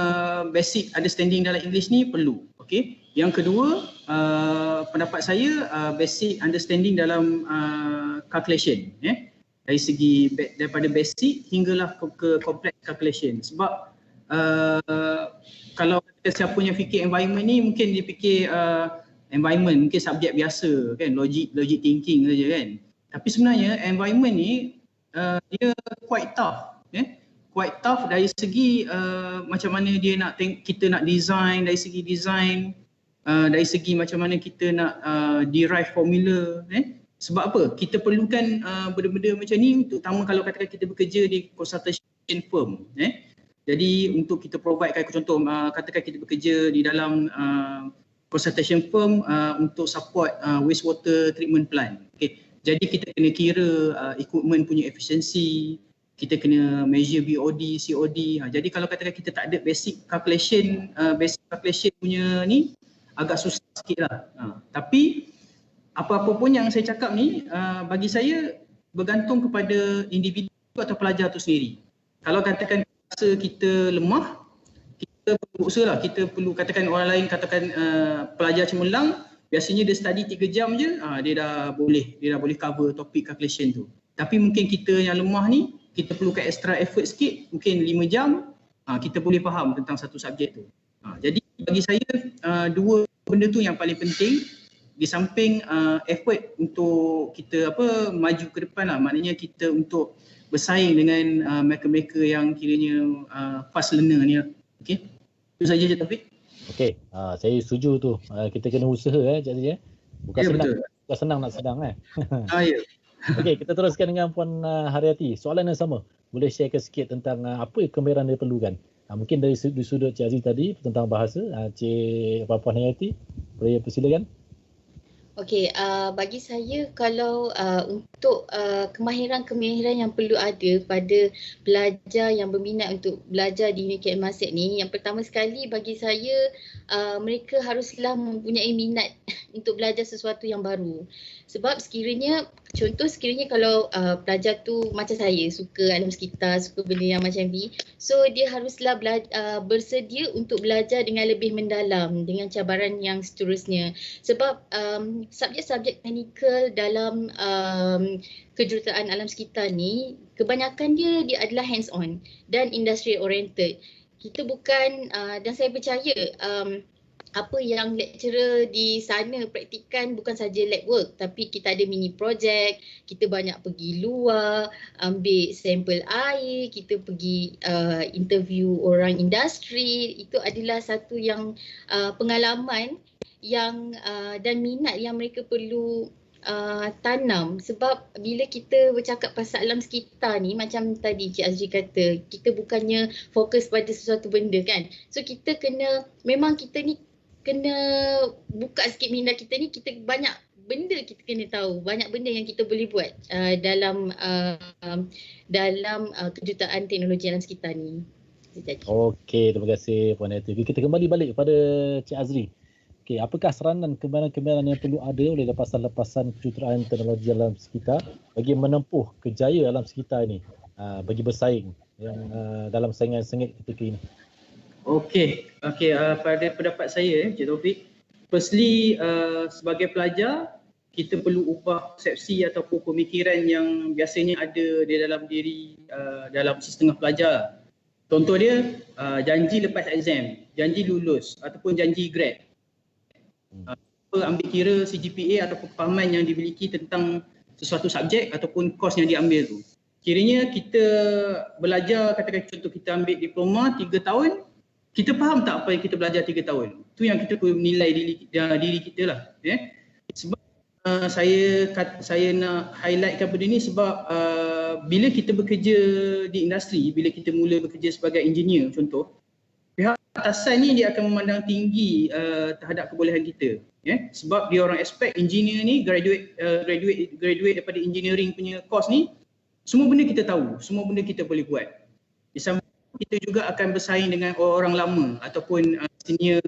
basic understanding dalam English ni perlu. Okay. Yang kedua, pendapat saya basic understanding dalam calculation. Dari segi daripada basic hinggalah ke complex calculation. Sebab kalau siapa yang fikir environment ni mungkin dia fikir environment mungkin subjek biasa kan, logic thinking saja kan. Tapi sebenarnya environment ni dia quite tough, quite tough dari segi macam mana dia nak kita nak design, dari segi design, dari segi macam mana kita nak derive formula. Sebab apa? Kita perlukan benda-benda macam ni, terutama kalau katakan kita bekerja di consultation firm. Jadi untuk kita provide, contoh katakan kita bekerja di dalam consultation firm untuk support wastewater treatment plant. Okay. Jadi kita kena kira equipment punya efficiency, kita kena measure BOD, COD. Jadi kalau katakan kita tak ada basic calculation punya ni agak susah sikit lah. Tapi apa-apa pun yang saya cakap ni bagi saya bergantung kepada individu atau pelajar tu sendiri. Kalau katakan rasa kita lemah, kita perlu usaha lah. Kita perlu katakan orang lain katakan pelajar cemerlang, biasanya dia study 3 jam je, dia dah boleh cover topik calculation tu. Tapi mungkin kita yang lemah ni, kita perlukan extra effort sikit, mungkin 5 jam, kita boleh faham tentang satu subjek tu. Jadi bagi saya dua benda tu yang paling penting. Di samping effort untuk kita maju ke depan lah, maknanya kita untuk bersaing dengan mereka-mereka yang kiranya fast learner ni lah. Okey. Itu saja je Taufik. Okey, saya setuju tu. Kita kena usaha Cik Azri. Bukan senang nak sedang ya. Okey, kita teruskan dengan Puan Haryati. Soalan yang sama. Boleh sharekan sikit tentang apa kemahiran dia perlukan? Mungkin dari sudut Cik Azri tadi tentang bahasa, Cik Puan Haryati boleh persilakan. Okey, bagi saya kalau untuk kemahiran-kemahiran yang perlu ada pada pelajar yang berminat untuk belajar di UniKM MISEC ni, yang pertama sekali bagi saya mereka haruslah mempunyai minat untuk belajar sesuatu yang baru. Sebab sekiranya kalau pelajar tu macam saya, suka alam sekitar, suka benda yang macam ni, so dia haruslah bersedia untuk belajar dengan lebih mendalam dengan cabaran yang seterusnya. Sebab subjek-subjek teknikal dalam kejuruteraan alam sekitar ni, kebanyakan dia adalah hands on dan industry oriented. Kita bukan dan saya percaya apa yang lecturer di sana praktikan bukan saja lab work, tapi kita ada mini project, kita banyak pergi luar, ambil sampel air, kita pergi interview orang industri. Itu adalah satu yang pengalaman yang dan minat yang mereka perlu tanam, sebab bila kita bercakap pasal alam sekitar ni, macam tadi Cik Azri kata, kita bukannya fokus pada sesuatu benda kan. So kita memang kita ni kena buka sikit minda kita ni, kita banyak benda kita kena tahu, banyak benda yang kita boleh buat dalam kejutaan teknologi alam sekitar ni. Okey, terima kasih Puan Neti. Kita kembali balik kepada Cik Azri. Okey, apakah saranan kembaran-kembaran yang perlu ada oleh lepasan-lepasan kejuruteraan teknologi alam sekitar bagi menempuh kejayaan alam sekitar ini, bagi bersaing yang dalam saingan sengit ketika ini? Okey, pada pendapat saya, Cik Taufik, firstly sebagai pelajar, kita perlu ubah persepsi ataupun pemikiran yang biasanya ada di dalam dalam setengah pelajar. Contoh dia, janji lepas exam, janji lulus ataupun janji grad. Ambil kira CGPA ataupun kefahaman yang dimiliki tentang sesuatu subjek ataupun kos yang diambil tu. Kiranya kita belajar, katakan contoh kita ambil diploma 3 tahun, kita faham tak apa yang kita belajar 3 tahun? Tu yang kita perlu menilai diri kita lah. Sebab saya nak highlightkan benda ni sebab bila kita bekerja di industri, bila kita mula bekerja sebagai engineer contoh, pihak atasan ni dia akan memandang tinggi terhadap kebolehan kita. Sebab dia orang expect engineer ni graduate daripada engineering punya course ni, semua benda kita tahu, semua benda kita boleh buat. Di samping kita juga akan bersaing dengan orang lama ataupun senior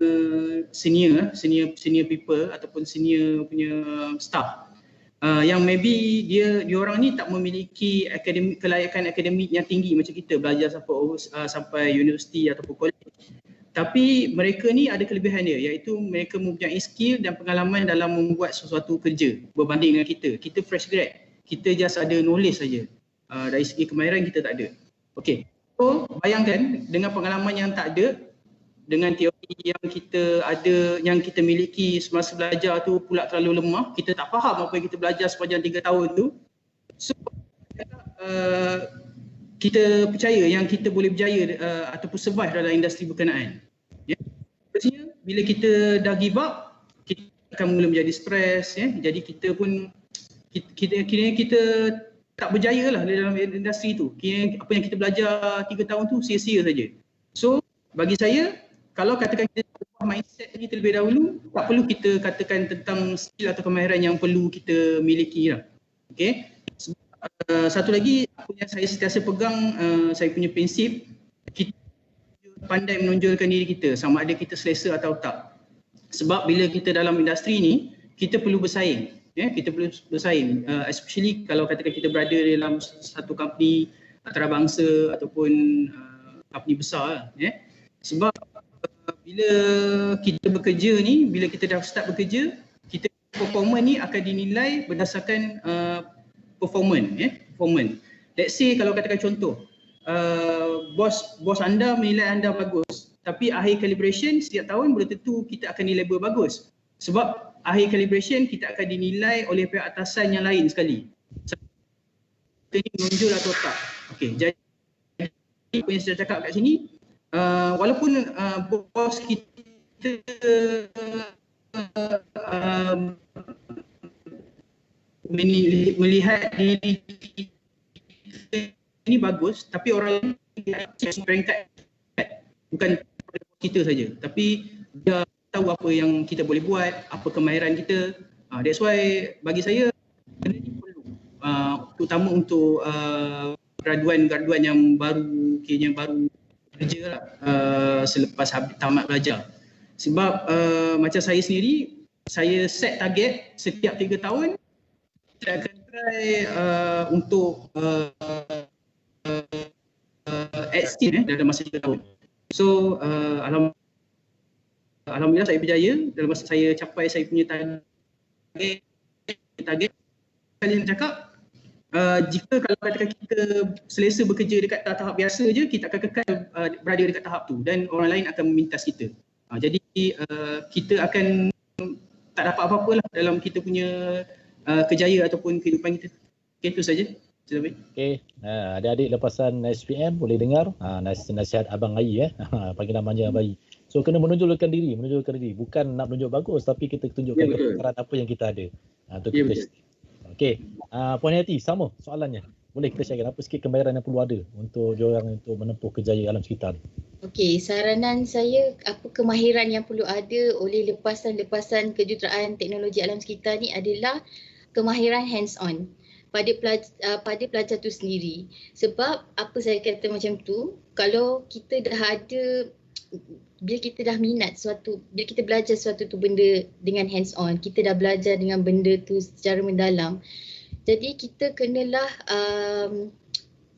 people ataupun senior punya staff yang maybe dia orang ni tak memiliki kelayakan akademik yang tinggi macam kita belajar sampai universiti ataupun college. Tapi mereka ni ada kelebihan dia, iaitu mereka mempunyai skill dan pengalaman dalam membuat sesuatu kerja berbanding dengan kita. Kita fresh grad, kita just ada knowledge saja. Dari segi kemahiran kita tak ada. Okey. So, bayangkan dengan pengalaman yang tak ada, dengan teori yang kita ada, yang kita miliki semasa belajar tu pula terlalu lemah, kita tak faham apa yang kita belajar sepanjang 3 tahun tu. So, kita percaya yang kita boleh berjaya ataupun survive dalam industri berkenaan. Pastinya bila kita dah give up, kita akan mula menjadi stres, jadi kita pun kita tak berjaya lah dalam industri tu. Kira apa yang kita belajar 3 tahun tu sia-sia saja. So bagi saya, kalau katakan kita ubah mindset ni terlebih dahulu, tak perlu kita katakan tentang skill atau kemahiran yang perlu kita miliki lah. Okay. Satu lagi apa yang saya sentiasa pegang, saya punya prinsip, kita pandai menonjolkan diri kita sama ada kita selesa atau tak. Sebab bila kita dalam industri ni, kita perlu bersaing. Kita perlu bersaing, especially kalau katakan kita berada dalam satu company antarabangsa ataupun company besar. Sebab bila kita bekerja ni, bila kita dah start bekerja, kita performance ni akan dinilai berdasarkan performance. Let's say kalau katakan contoh, bos anda menilai anda bagus, tapi akhir calibration setiap tahun belum tentu kita akan nilai bagus. Sebab akhir calibration kita akan dinilai oleh pihak atasan yang lain sekali. Kita ni menonjol atau tak. Okey, jadi apa yang saya cakap kat sini, walaupun bos kita melihat diri kita ini bagus, tapi orang lain peringkat bukan kita saja, tapi dia tahu apa yang kita boleh buat, apa kemahiran kita. That's why bagi saya benda ni perlu, terutama untuk graduan yang baru kerja lah, selepas tamat belajar. Sebab macam saya sendiri, saya set target setiap 3 tahun saya akan try untuk exceed dalam masa 3 tahun. So alhamdulillah saya berjaya dalam masa saya capai saya punya target. Kalian cakap, jika kalau katakan kita selesa bekerja dekat tahap biasa je, kita akan kekal berada dekat tahap tu dan orang lain akan memintas kita. Jadi kita akan tak dapat apa-apa lah dalam kita punya kejayaan ataupun kehidupan kita. Okay, itu saja. Okey, adik-adik lepasan SPM boleh dengar nasihat Abang Ai panggil namanya Abang Ai. So kena menonjolkan diri, bukan nak menunjuk bagus tapi kita tunjukkan kepakaran apa yang kita ada. Tu kita. Okey, Puan Hayati sama soalannya. Boleh kita sharekan apa sikit kembayaran yang perlu ada untuk diorang untuk menempuh kejayaan alam sekitar? Okey, saranan saya apa kemahiran yang perlu ada oleh lepasan-lepasan kejuruteraan teknologi alam sekitar ni adalah kemahiran hands on pada pelajar tu sendiri. Sebab apa saya kata macam tu, kalau kita dah ada, bila kita dah minat suatu, bila kita belajar suatu tu benda dengan hands on, kita dah belajar dengan benda tu secara mendalam. Jadi kita kenalah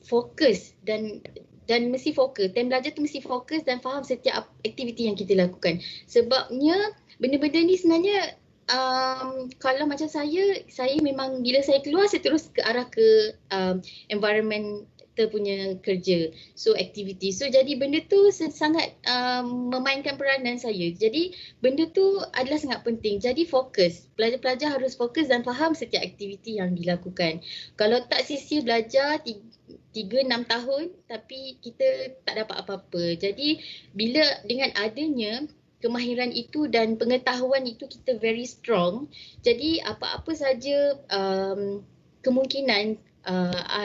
fokus dan mesti fokus. Time belajar tu mesti fokus dan faham setiap aktiviti yang kita lakukan. Sebabnya benda-benda ni sebenarnya kalau macam saya memang bila saya keluar saya terus ke arah ke environment punya kerja. So aktiviti. So jadi benda tu sangat memainkan peranan saya. Jadi benda tu adalah sangat penting. Jadi fokus. Pelajar-pelajar harus fokus dan faham setiap aktiviti yang dilakukan. Kalau tak sia-sia belajar 3-6 tahun tapi kita tak dapat apa-apa. Jadi bila dengan adanya kemahiran itu dan pengetahuan itu kita very strong. Jadi apa-apa saja kemungkinan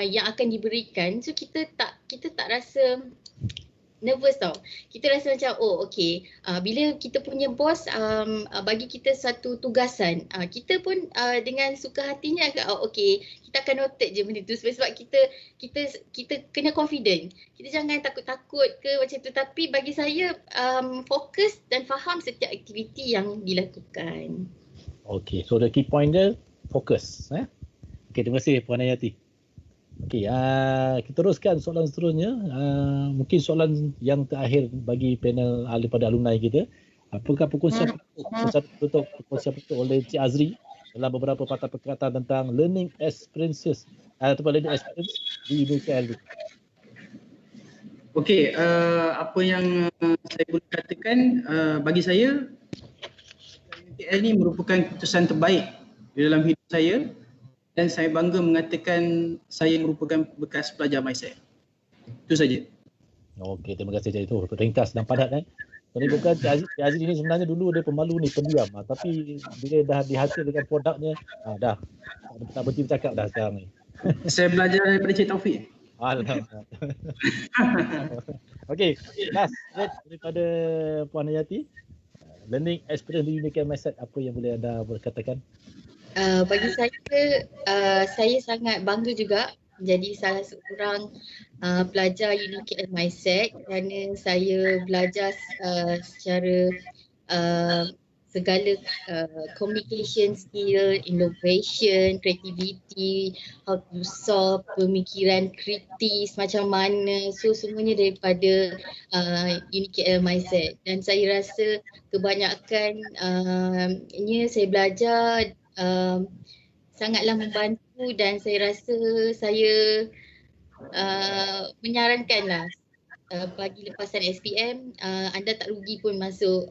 yang akan diberikan, so kita tak rasa nervous tau. Kita rasa macam bila kita punya bos bagi kita satu tugasan, kita pun dengan suka hatinya kita akan noted je benda tu sebab kita kena confident. Kita jangan takut-takut ke macam tu, tapi bagi saya fokus dan faham setiap aktiviti yang dilakukan. Okey, so the key point dia fokus. Okey, terima kasih Puan Hayati. Okey, kita teruskan soalan seterusnya. Mungkin soalan yang terakhir bagi panel daripada alumni kita. Apakah perkongsian penutup oleh Cik Azri dalam beberapa patah perkataan tentang learning experiences ataupun learning experience di UniKL? Okey, apa yang saya boleh katakan, bagi saya UniKL ni merupakan keputusan terbaik di dalam hidup saya. Dan saya bangga mengatakan saya merupakan bekas pelajar MySec. Itu saja. Okey, terima kasih Cik. Itu ringkas dan padat. Ini bukan Cik Azri ni sebenarnya dulu dia pemalu ni, pendiam. Tapi bila dah dihasil dengan produknya, dah tak berhenti bercakap dah sekarang ni. Saya belajar daripada Cik Taufik. Alhamdulillah. Okey, last daripada Puan Hayati. Learning experience di UniKL MySec, apa yang boleh anda berkatakan? Bagi saya sangat bangga juga jadi salah seorang pelajar UniKL MySec kerana saya belajar secara segala communication skill, innovation, creativity, how to solve, pemikiran kritis macam mana. So semuanya daripada UniKL MySec dan saya rasa kebanyakan saya belajar sangatlah membantu dan saya rasa saya menyarankanlah bagi lepasan SPM anda tak rugi pun masuk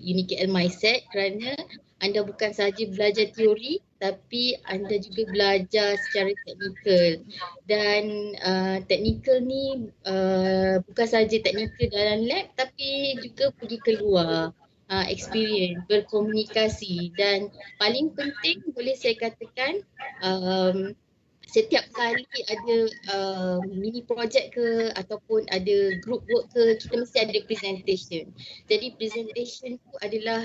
UniKL MySec kerana anda bukan sahaja belajar teori tapi anda juga belajar secara teknikal dan teknikal ni bukan sahaja teknikal dalam lab tapi juga pergi keluar. Experience, berkomunikasi dan paling penting boleh saya katakan setiap kali ada mini project ke ataupun ada group work ke kita mesti ada presentation. Jadi presentation tu adalah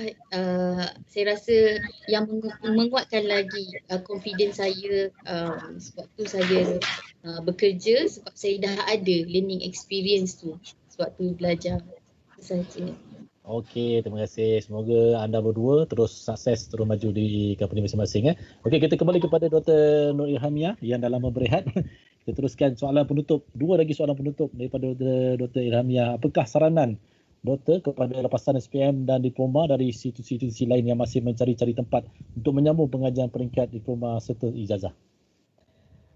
saya rasa yang menguatkan lagi confidence saya sebab tu saya bekerja sebab saya dah ada learning experience tu sebab tu belajar saja. Okey, terima kasih. Semoga anda berdua terus sukses, terus maju di company masing-masing. Okey, kita kembali kepada Dr. Nur Ilhamiah yang dah lama berehat. Kita teruskan soalan penutup. Dua lagi soalan penutup daripada Dr. Ilhamiah. Apakah saranan Doktor kepada lepasan SPM dan diploma dari institusi-institusi lain yang masih mencari-cari tempat untuk menyambung pengajian peringkat diploma serta ijazah?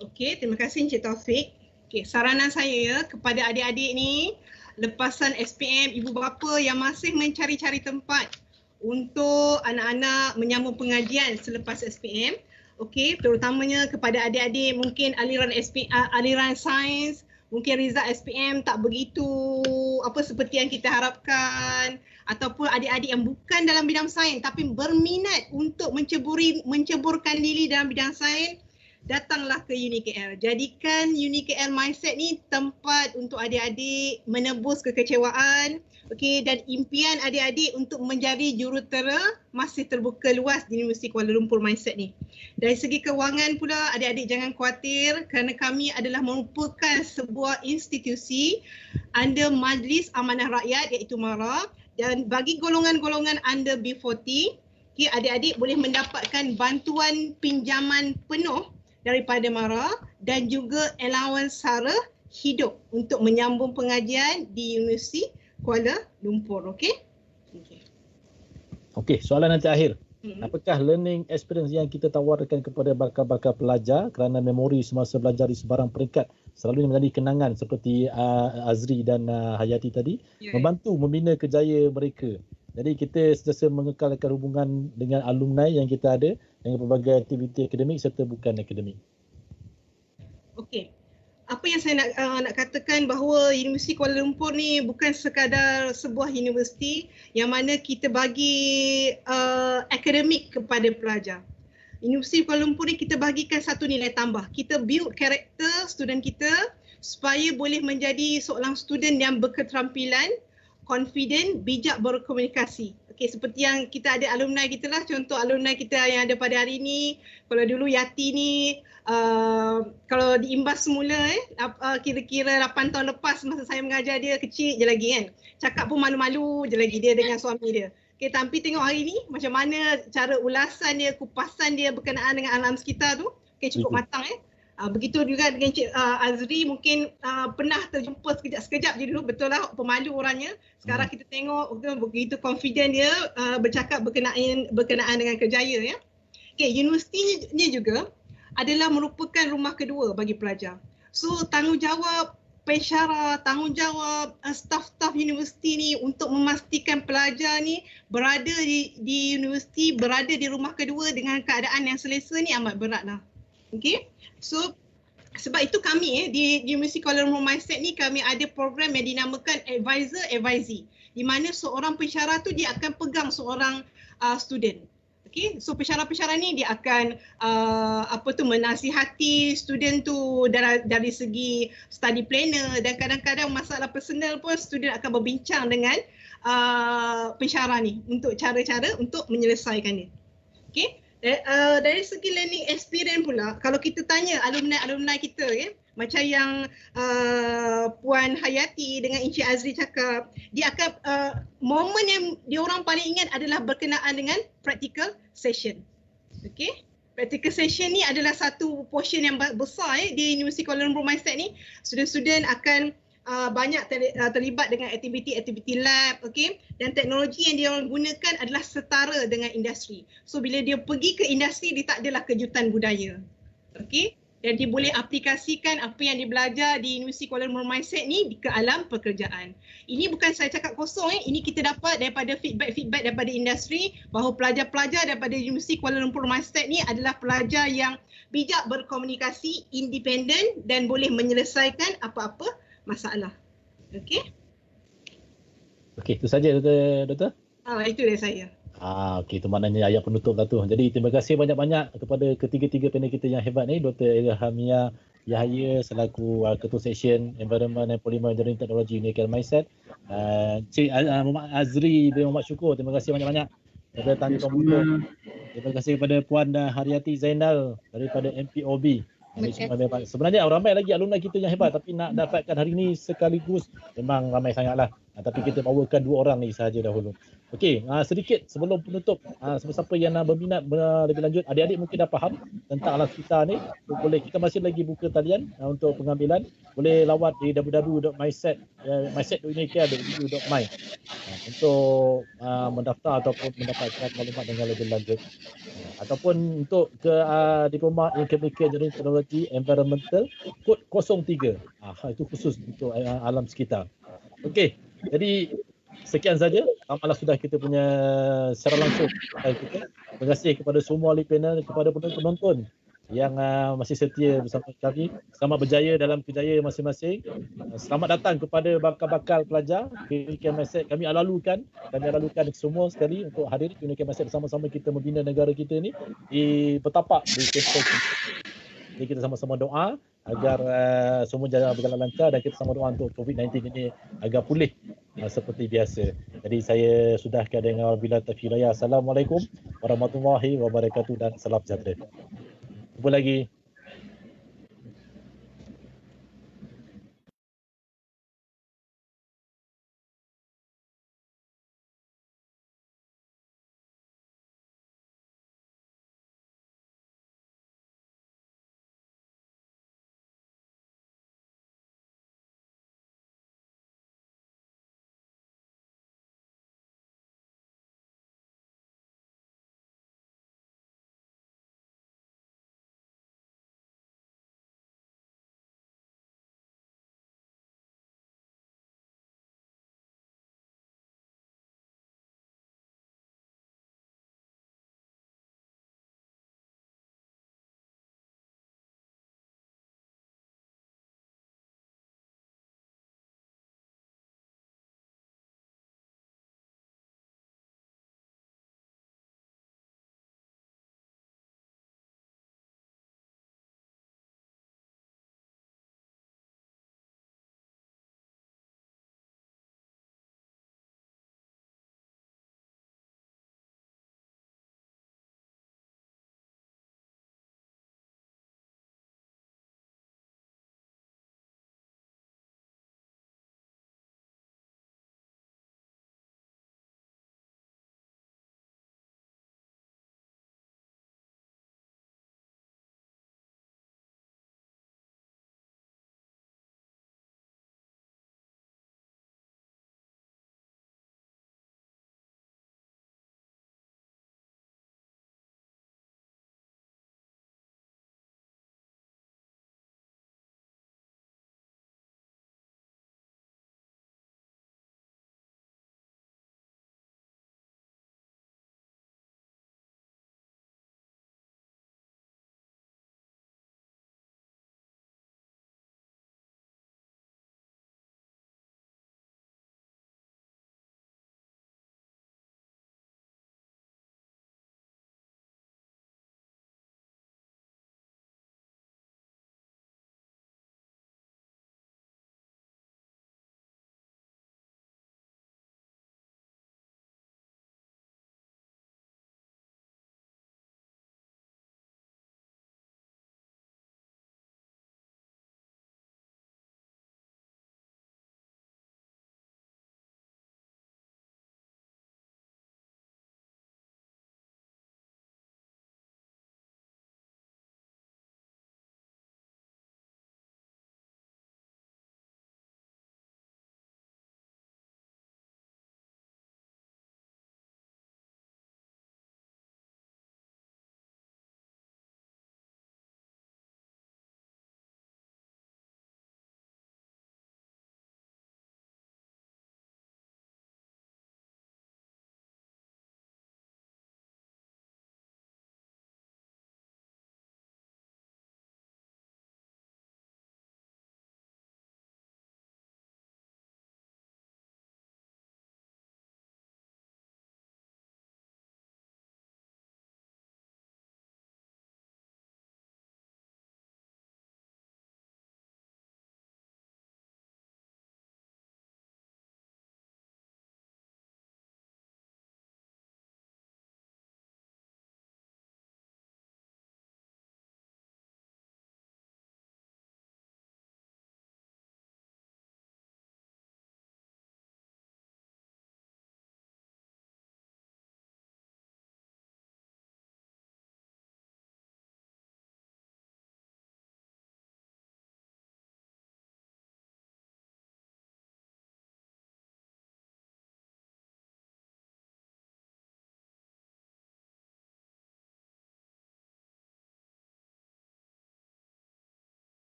Okey, terima kasih Encik Taufik. Okey, saranan saya kepada adik-adik ni lepasan SPM, ibu bapa yang masih mencari-cari tempat untuk anak-anak menyambung pengajian selepas SPM. Okey, terutamanya kepada adik-adik mungkin aliran aliran sains, mungkin result SPM tak begitu seperti yang kita harapkan, ataupun adik-adik yang bukan dalam bidang sains tapi berminat untuk menceburkan diri dalam bidang sains, datanglah ke UniKL. Jadikan UniKL Mindset ni tempat untuk adik-adik menebus kekecewaan, okey, dan impian adik-adik untuk menjadi jurutera masih terbuka luas di Universiti Kuala Lumpur Mindset ni. Dari segi kewangan pula, adik-adik jangan khawatir kerana kami adalah merupakan sebuah institusi under Majlis Amanah Rakyat iaitu MARA, dan bagi golongan-golongan under B40, okay, adik-adik boleh mendapatkan bantuan pinjaman penuh daripada MARA dan juga allowance sara hidup untuk menyambung pengajian di Universiti Kuala Lumpur. Okey? Okey, soalan nanti akhir. Apakah learning experience yang kita tawarkan kepada bakal-bakal pelajar kerana memori semasa belajar di sebarang peringkat selalunya menjadi kenangan seperti Azri dan Hayati tadi, membantu membina kejayaan mereka. Jadi kita sentiasa mengekalkan hubungan dengan alumni yang kita ada dengan pelbagai aktiviti akademik serta bukan akademik. Okey. Apa yang saya nak katakan bahawa Universiti Kuala Lumpur ni bukan sekadar sebuah universiti yang mana kita bagi akademik kepada pelajar. Universiti Kuala Lumpur ni kita bagikan satu nilai tambah. Kita build karakter student kita supaya boleh menjadi seorang student yang berketerampilan, confident, bijak berkomunikasi. Okey, seperti yang kita ada alumni kita lah, contoh alumni kita yang ada pada hari ini. Kalau dulu Yati ni kalau diimbas semula kira-kira 8 tahun lepas masa saya mengajar dia kecil je lagi kan. Cakap pun malu-malu je lagi dia dengan suami dia. Okay, tapi tengok hari ni macam mana cara ulasan dia, kupasan dia berkenaan dengan alam sekitar tu. Okay, cukup matang begitu juga dengan Cik Azri, mungkin pernah terjumpa sekejap je dulu, betul lah pemalu orangnya. Sekarang kita tengok begitu confident dia bercakap berkenaan dengan kerjaya ya. Okay, universiti ni juga adalah merupakan rumah kedua bagi pelajar. So tanggungjawab pensyarah, tanggungjawab staf-staf universiti ni untuk memastikan pelajar ni berada di universiti, berada di rumah kedua dengan keadaan yang selesa ni amat berat lah. Okay, so sebab itu kami di Universiti Kuala Lumpur Mindset ni kami ada program yang dinamakan Advisor Advisee, di mana seorang pensyarah tu dia akan pegang seorang student. Okay, so pensyarah-pensyarah ni dia akan menasihati student tu dari segi study planner, dan kadang-kadang masalah personal pun student akan berbincang dengan pensyarah ni untuk cara-cara untuk menyelesaikannya. Okay, dari segi learning experience pula, kalau kita tanya alumni kita macam yang Puan Hayati dengan Encik Azri cakap, dia akan momen yang diorang paling ingat adalah berkenaan dengan practical session. Okay, practical session ni adalah satu portion yang besar di Universiti Kuala Lumpur Mindset ni. Student-student akan banyak terlibat dengan aktiviti-aktiviti lab, okay? Dan teknologi yang dia gunakan adalah setara dengan industri. So bila dia pergi ke industri, dia tak adalah kejutan budaya. Okay? Dan dia boleh aplikasikan apa yang dia belajar di Universiti Kuala Lumpur Mindset ni ke alam pekerjaan. Ini bukan saya cakap kosong, ini kita dapat daripada feedback daripada industri bahawa pelajar-pelajar daripada Universiti Kuala Lumpur Mindset ni adalah pelajar yang bijak berkomunikasi, independen dan boleh menyelesaikan apa-apa masalah. Okey? Okey, itu saja Doktor? Itu dari saya. Okey, itu maknanya ayat penutup lah tu. Jadi terima kasih banyak-banyak kepada ketiga-tiga panel kita yang hebat ni, Dr. Ilhamia Yahya selaku Ketua Seksyen Environment and Polymer Engineering Technology UniKL Mindset. Cik Muhammad Azri bin Muhammad Syukur, terima kasih banyak-banyak kepada Tan Tuan Mutu. Terima kasih kepada Puan Haryati Zainal daripada MPOB. Sebenarnya ramai lagi alumni kita yang hebat, tapi nak dapatkan hari ini sekaligus memang ramai sangatlah. Tapi kita bawakan 2 orang ni sahaja dahulu. Okey, sedikit sebelum penutup, siapa-siapa yang nak berminat lebih lanjut, adik-adik mungkin dah faham tentang alam sekitar ni, boleh, kita masih lagi buka talian untuk pengambilan. Boleh lawat di www.mindset.unikl.edu.my untuk mendaftar ataupun mendapatkan maklumat dengan lebih lanjut. Ataupun untuk ke Diploma in Chemical Engineering Technology Environmental kod 03. Itu khusus untuk alam sekitar. Okey, jadi sekian saja. Malam sudah kita punya secara langsung kita. Terima kasih kepada semua ahli panel, kepada penonton yang masih setia bersama kami. Selamat berjaya dalam kerjaya masing-masing. Selamat datang kepada bakal-bakal pelajar Unique MSET. Kami alalukan semua sekali untuk hadir Unique MSET bersama-sama kita membina negara kita ni di bertapak di kampus. Jadi kita sama-sama doa agar semua berjalan lancar dan kita sama doa untuk COVID-19 ini agar pulih seperti biasa. Jadi saya sudahkan dengan wabillahi taufiq hidayah. Assalamualaikum warahmatullahi wabarakatuh dan salam sejahtera. Jumpa lagi.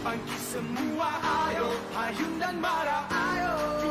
Bangkit semua ayo, Hayung dan Bara ayo.